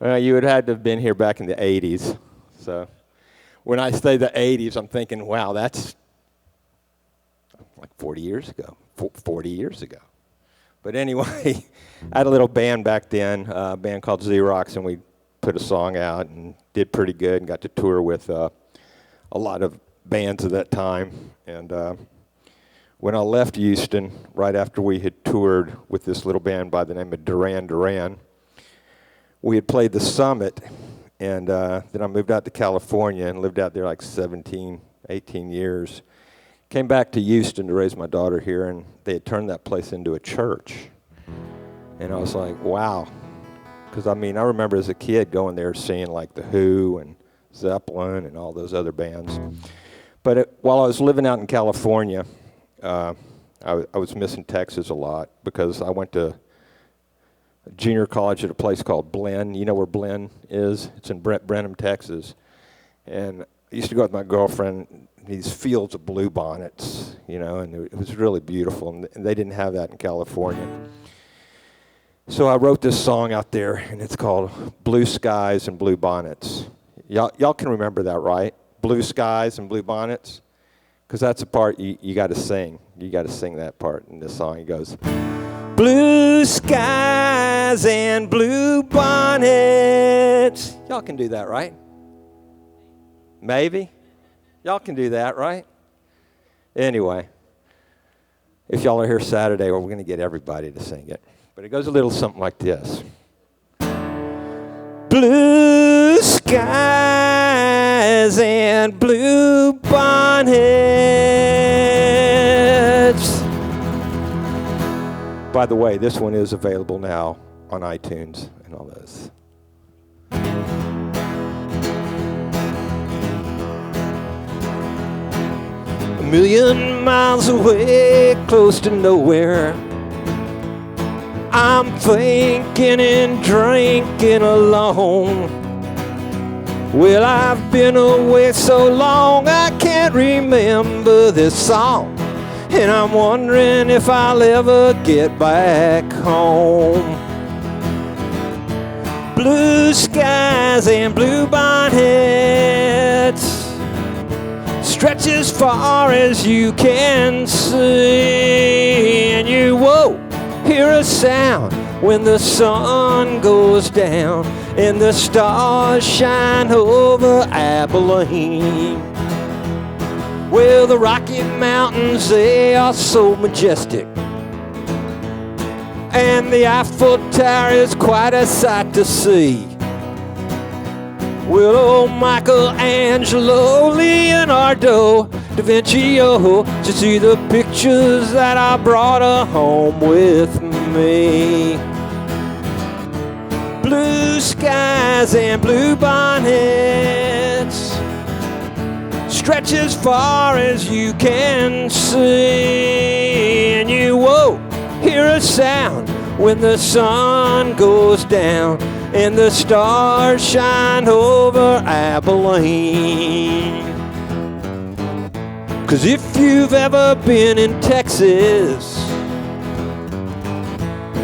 You would have had to have been here back in the 80s. So when I say the 80s, I'm thinking, wow, that's like 40 years ago. 40 years ago. But anyway, I had a little band back then, a band called Xerox, and we put a song out and did pretty good and got to tour with a lot of bands at that time. And when I left Houston, right after we had toured with this little band by the name of Duran Duran, we had played the Summit, and then I moved out to California and lived out there like 17, 18 years. Came back to Houston to raise my daughter here, and they had turned that place into a church. And I was like, wow. Because, I mean, I remember as a kid going there seeing like The Who and Zeppelin and all those other bands. But while I was living out in California, I was missing Texas a lot because I went to junior college at a place called Blinn. You know where Blinn is? It's in Brenham, Texas. And I used to go with my girlfriend, these fields of bluebonnets, you know, and it was really beautiful. And they didn't have that in California. So I wrote this song out there, and it's called Blue Skies and Blue Bonnets. Y'all can remember that, right? Blue skies and blue bonnets? Because that's the part you got to sing. You got to sing that part in this song. It goes, blue skies and blue bonnets. Y'all can do that, right? Maybe. Y'all can do that, right? Anyway, if y'all are here Saturday, we're going to get everybody to sing it. But it goes a little something like this. Blue skies and blue bonnets. By the way, this one is available now on iTunes and all those. A million miles away, close to nowhere, I'm thinking and drinking alone. Well, I've been away so long I can't remember this song, and I'm wondering if I'll ever get back home. Blue skies and blue bonnets stretch as far as you can see, and you won't hear a sound when the sun goes down and the stars shine over Abilene. Well, the Rocky Mountains, they are so majestic, and the Eiffel Tower is quite a sight to see. Well, old Michelangelo, Leonardo, Da Vinci, oh, to see the pictures that I brought home with me. Blue skies and blue bonnets stretch as far as you can see, and you won't hear a sound when the sun goes down and the stars shine over Abilene. 'Cause if you've ever been in Texas,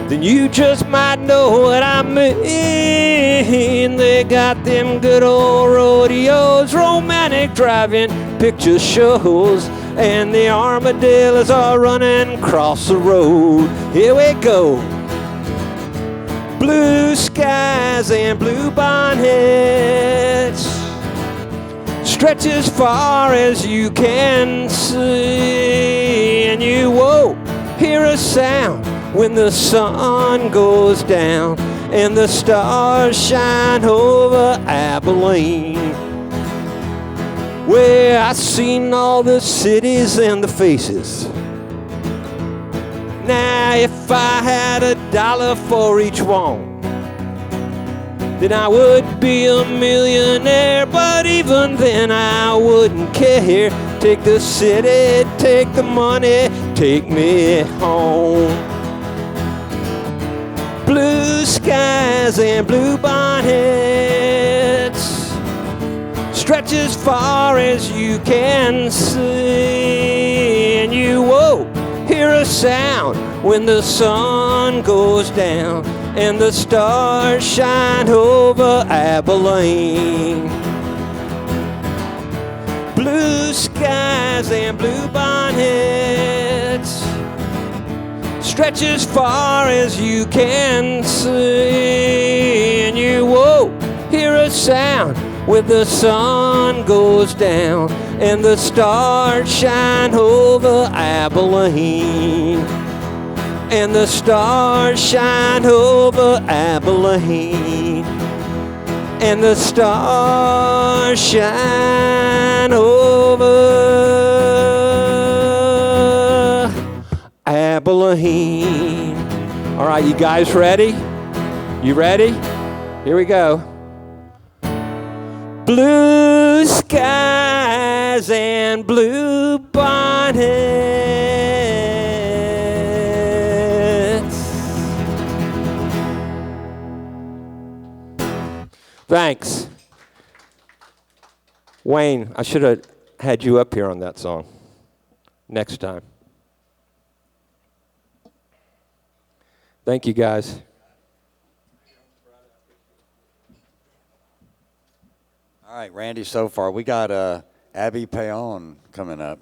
then you just might know what I mean. They got them good old rodeos, romantic driving picture shows, and the armadillos are running across the road. Here we go. Blue skies and blue bonnets, stretch as far as you can see, and you won't hear a sound when the sun goes down and the stars shine over Abilene. Well, I've seen all the cities and the faces. Now, if I had $1 for each one, then I would be a millionaire. But even then, I wouldn't care. Take the city, take the money, take me home. Blue skies and blue bonnets, stretch as far as you can see, and you won't hear a sound when the sun goes down and the stars shine over Abilene. Blue skies and blue bonnets, stretch as far as you can see, and you won't hear a sound when the sun goes down and the stars shine over Abilene. And the stars shine over Abilene. And the stars shine over Abilene. All right, you guys ready? You ready? Here we go. Blue skies and blue bonnets. Thanks. Wayne, I should have had you up here on that song next time. Thank you, guys. All right, Randy, so far we got Abby Payon coming up.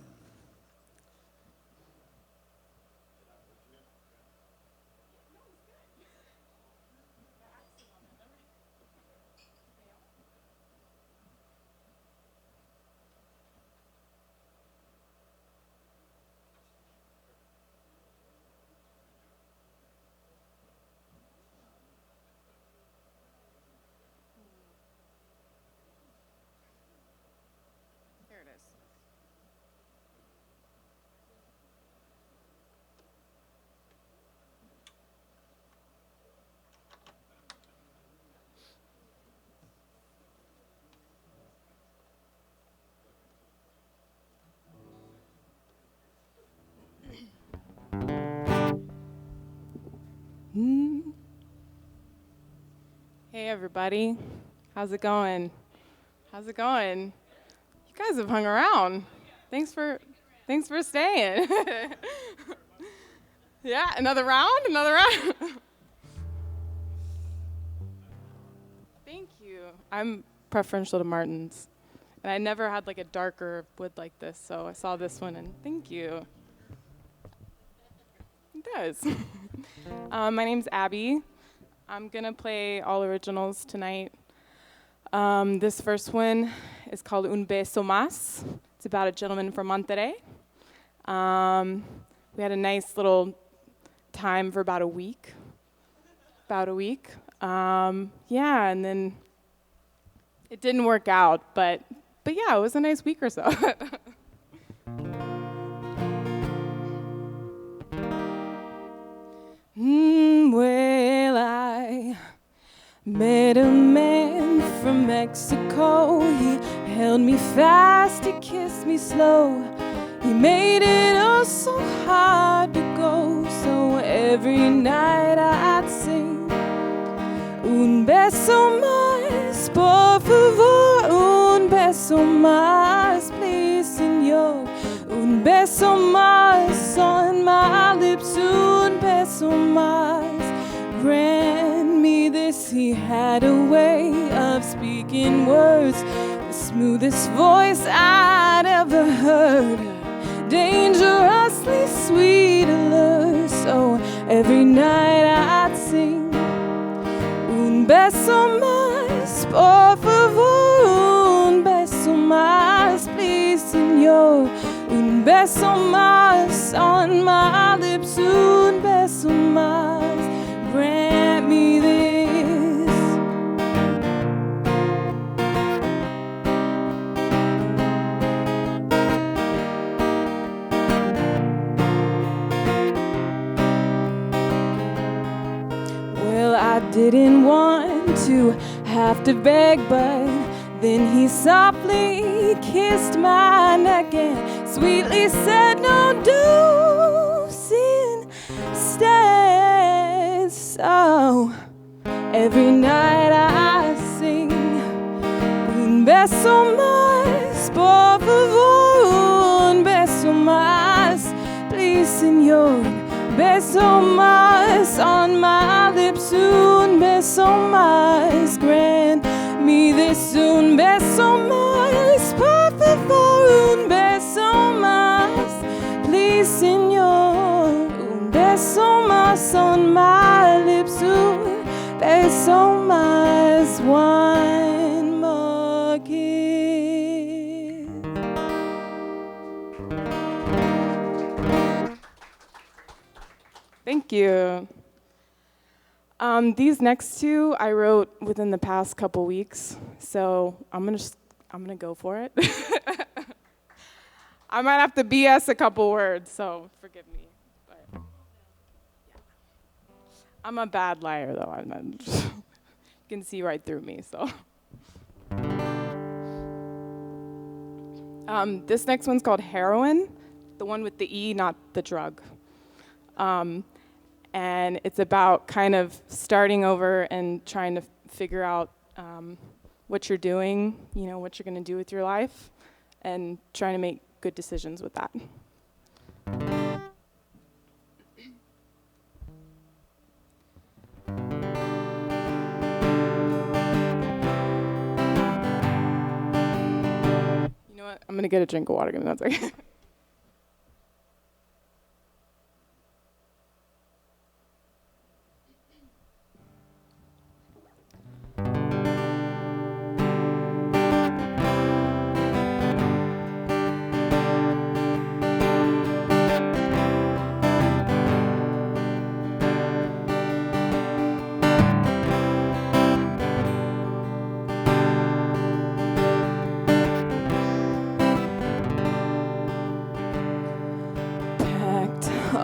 Hey everybody, how's it going? How's it going? You guys have hung around. Thanks for staying. Yeah, another round. Thank you. I'm preferential to Martin's, and I never had like a darker wood like this, so I saw this one and thank you. It does. My name's Abby. I'm gonna play all originals tonight. This first one is called Un Beso Más. It's about a gentleman from Monterrey. We had a nice little time for about a week. Yeah, and then it didn't work out, but yeah, it was a nice week or so. Well, I met a man from Mexico. He held me fast, he kissed me slow. He made it oh so hard to go. So every night I'd sing, un beso más, por favor, un beso más, please, Señor. Un beso más on my lips, un beso más. Grant me this. He had a way of speaking words, the smoothest voice I'd ever heard, dangerously sweet alert. So every night I'd sing, un beso más, por favor, un beso más, please, Señor. Un beso más on my lips, un beso más. Grant me this. Well, I didn't want to have to beg, but then he softly kissed my neck and sweetly said, no, do instead. So every night I sing, un beso más, por favor, un beso más, please, Señor. Beso más on my lips, un beso más. Grant me this, un beso más, por favor, un beso más, please, Señor. Un beso más on my lips, un beso más. One more kiss. Thank you. These next two I wrote within the past couple weeks, so I'm gonna go for it. I might have to BS a couple words, so forgive me. But yeah. I'm a bad liar, though. You can see right through me. So this next one's called Heroin, the one with the E, not the drug. And it's about kind of starting over and trying to figure out what you're doing, you know, what you're going to do with your life, and trying to make good decisions with that. You know what? I'm going to get a drink of water. Give me 1 second.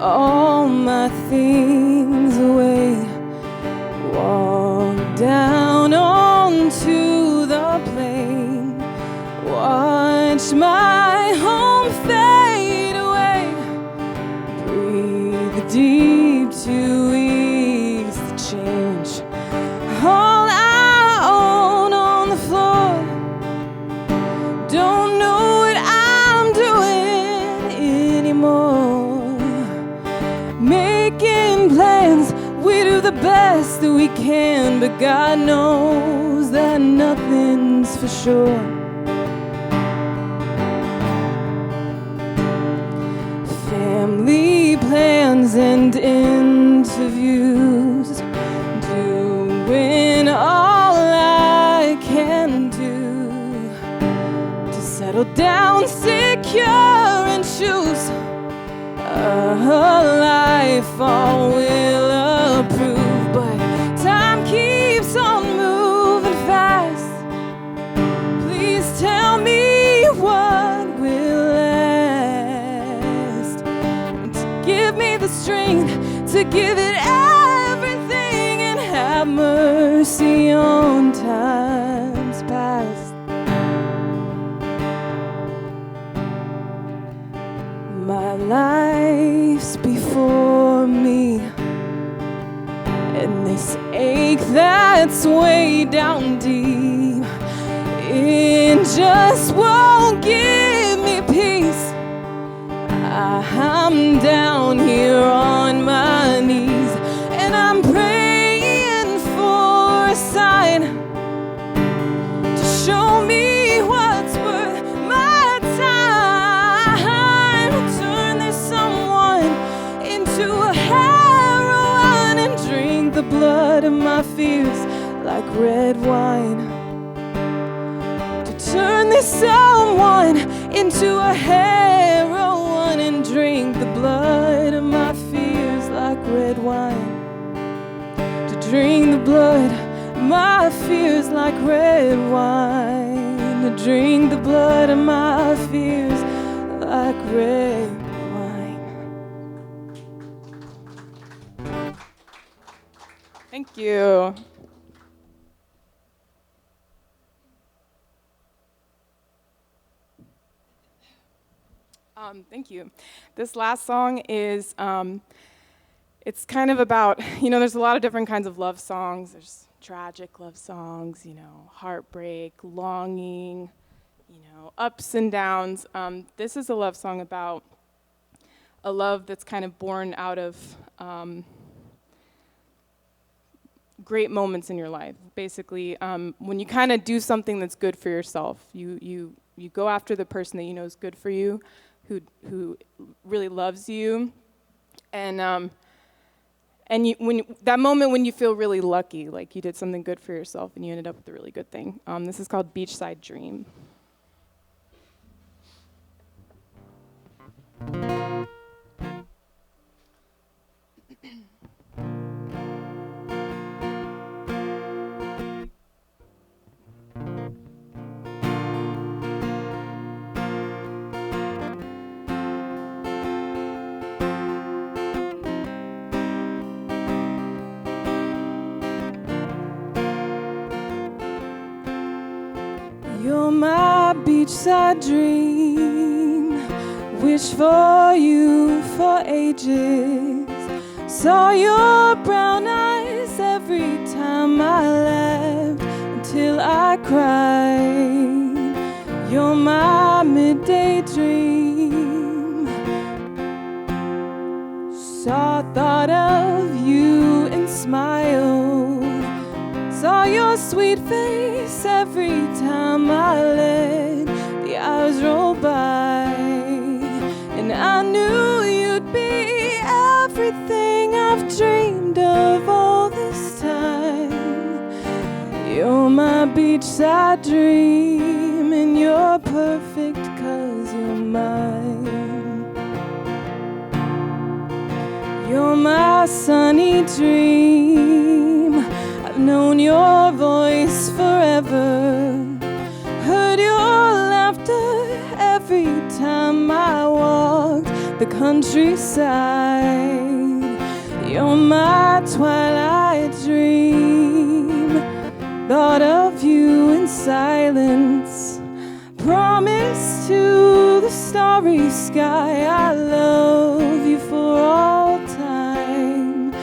All my things away, walk down onto the plain, watch my home fade away, breathe deep to ease the change. All I own on the floor, don't know what I'm doing anymore. Making plans, we do the best that we can, but God knows that nothing's for sure. Family plans and interviews, doing all I can do to settle down secure and choose a life all will approve. But time keeps on moving fast. Please tell me what will last, and to give me the strength to give it everything, and have mercy on times past. My life's before me, and this ache that's way down deep, it just won't give me peace. I'm down here on my knees, and I'm praying for a sign to show me what's worth my time. Turn this someone into a heroine and drink the blood of my fears like red wine. To turn this someone into a heroine and drink the blood of my fears like red wine. To drink the blood of my fears like red wine. To drink the blood of my fears like red wine. Thank you. Thank you. This last song is, it's kind of about, there's a lot of different kinds of love songs. There's tragic love songs, heartbreak, longing, ups and downs. This is a love song about a love that's kind of born out of great moments in your life. Basically, when you kind of do something that's good for yourself, you go after the person that you know is good for you, who really loves you, and that moment when you feel really lucky, like you did something good for yourself and you ended up with a really good thing. This is called Beachside Dream. You're my beachside dream, wish for you for ages. Saw your brown eyes every time I laughed until I cried. You're my midday dream. Thought of you and smiled. Saw your sweet face every time I let the hours roll by, and I knew you'd be everything I've dreamed of all this time. You're my beachside dream, and you're perfect 'cause you're mine. You're my sunny dream. I've known your voice forever, heard your laughter every time I walked the countryside. You're my twilight dream, thought of you in silence, promise to the starry sky I love you for all time.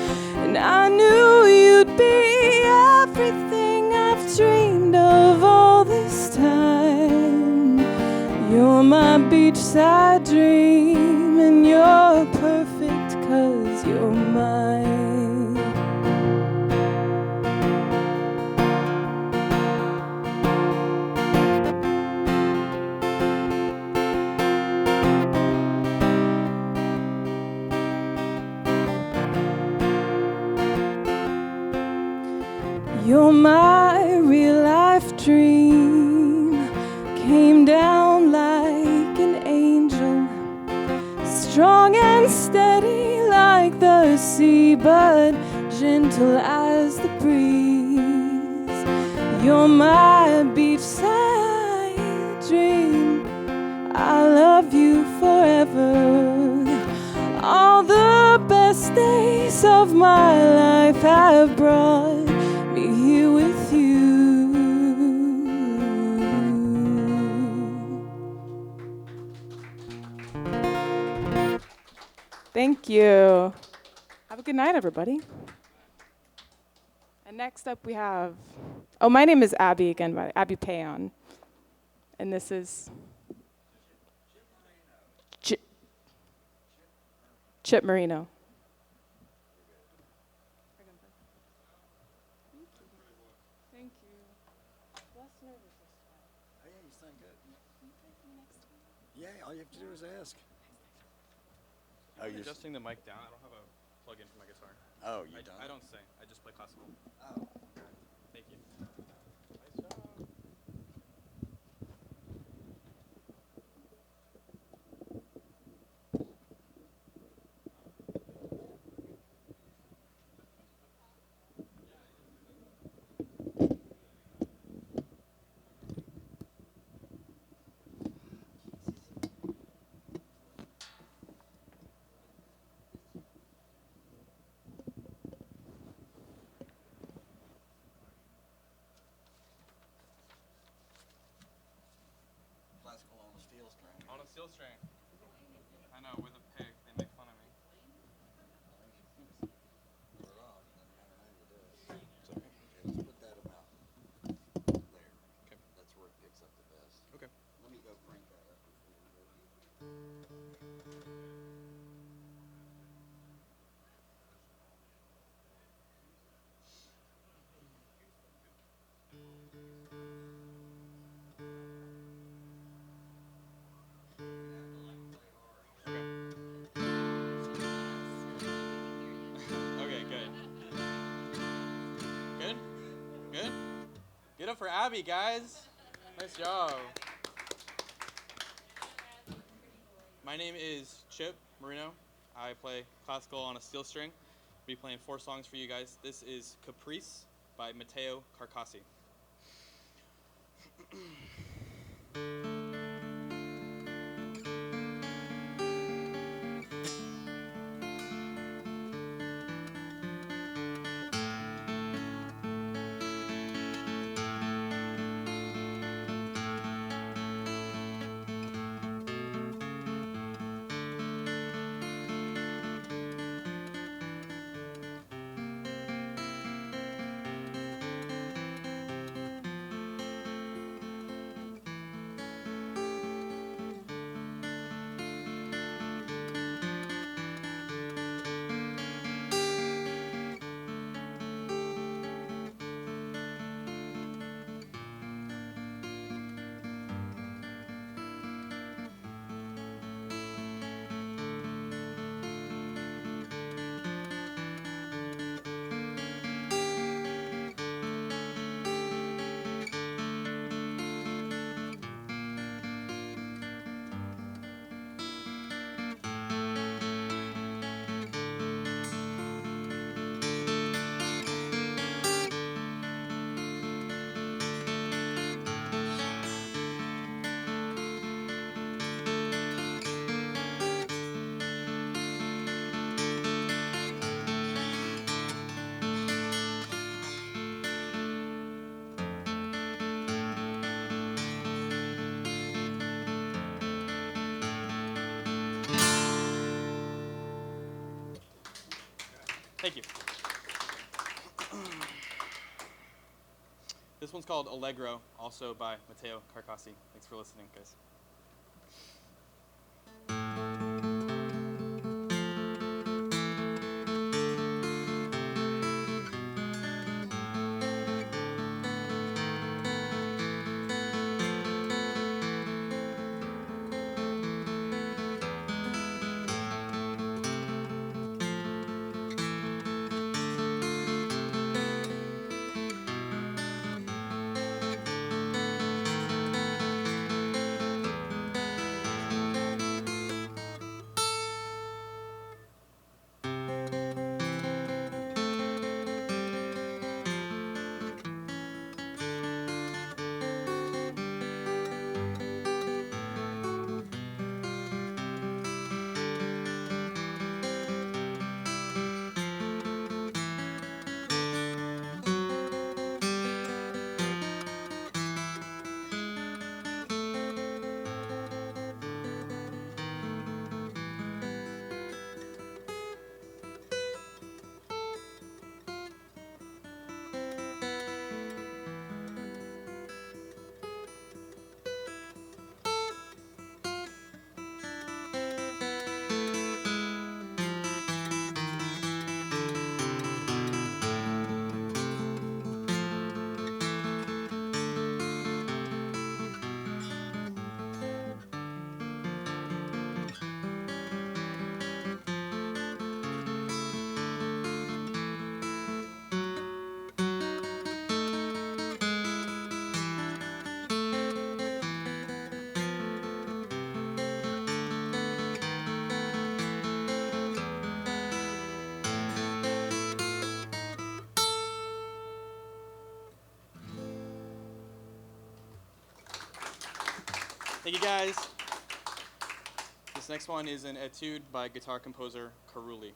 And I knew you'd be everything I've dreamed of all this time. You're my beachside dream, and you're perfect 'cause you're mine. You're my real life dream, came down like an angel, strong and steady like the sea, but gentle as the breeze. You're my beachside dream, I love you forever. All the best days of my life have brought me here with you. Thank you. Have a good night, everybody. And next up we have, my name is Abby again, Abby Payon. And this is Chip Marino. Thank you. Hey, you sound good. Yeah, all you have to do is ask. Oh, you're adjusting the mic down. I don't have a plug-in for my guitar. Oh, you don't? I don't sing. I just play classical. Oh. Thank you. Nice job. Classical on a steel string. On a steel string. I know, with a pig. They make fun of me. It's okay. Let's put that about there. Okay. That's where it picks up the best. Okay. Let me go crank that up before you go. Okay, good. Good? Good? Get up for Abby, guys. Nice job. My name is Chip Marino. I play classical on a steel string. I'll be playing 4 songs for you guys. This is Caprice by Matteo Carcassi. Thank you. This one's called Allegro, also by Matteo Carcassi. Thanks for listening, guys. Thank you, guys. This next one is an etude by guitar composer Karuli.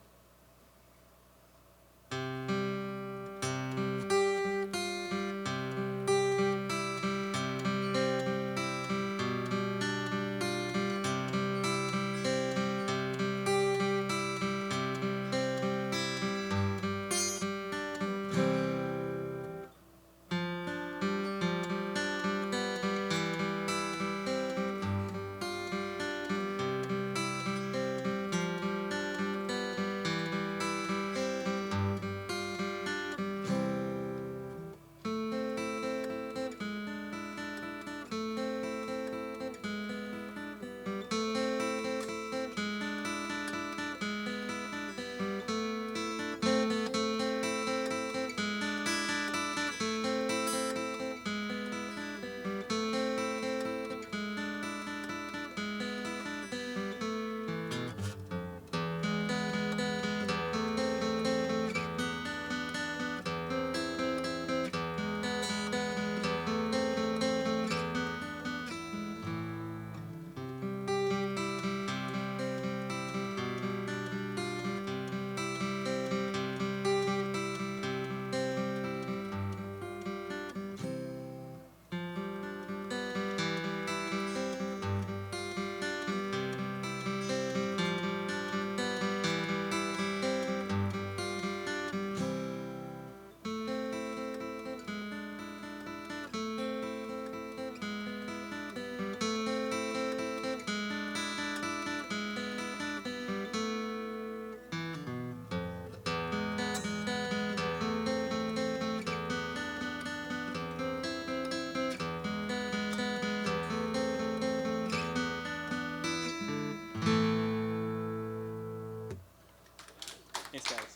Thanks, guys.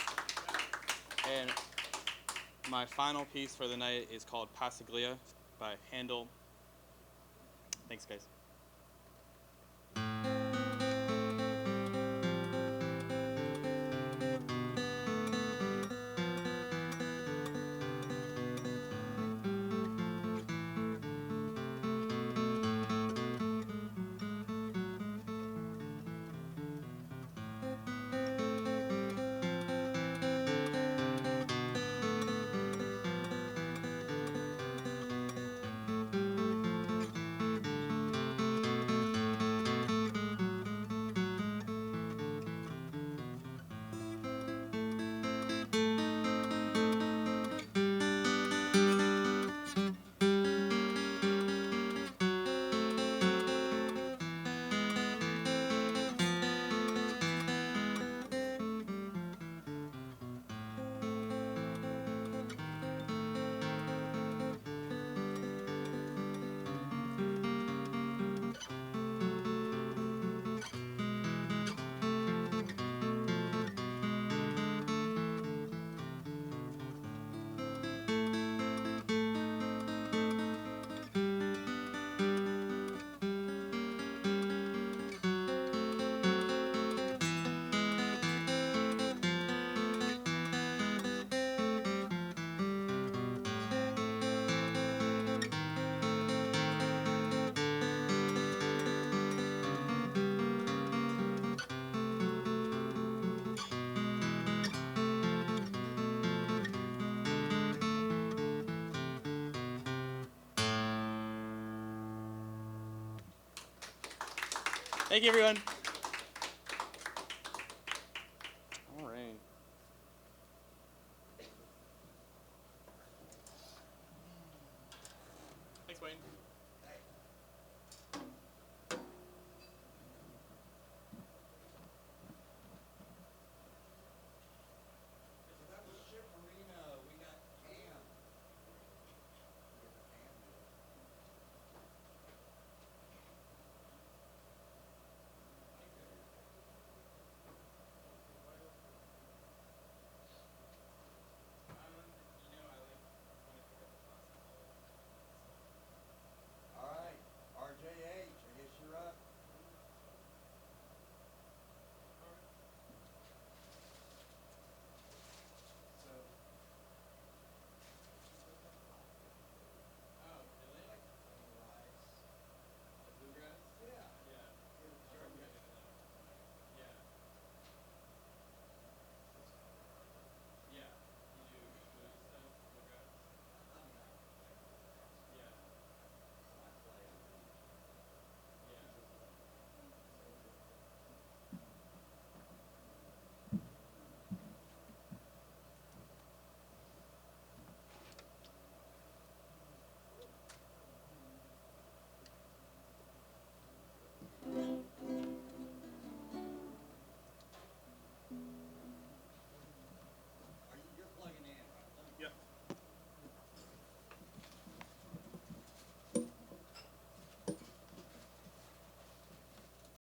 And my final piece for the night is called Passaglia by Handel. Thanks, guys. Thank you, everyone.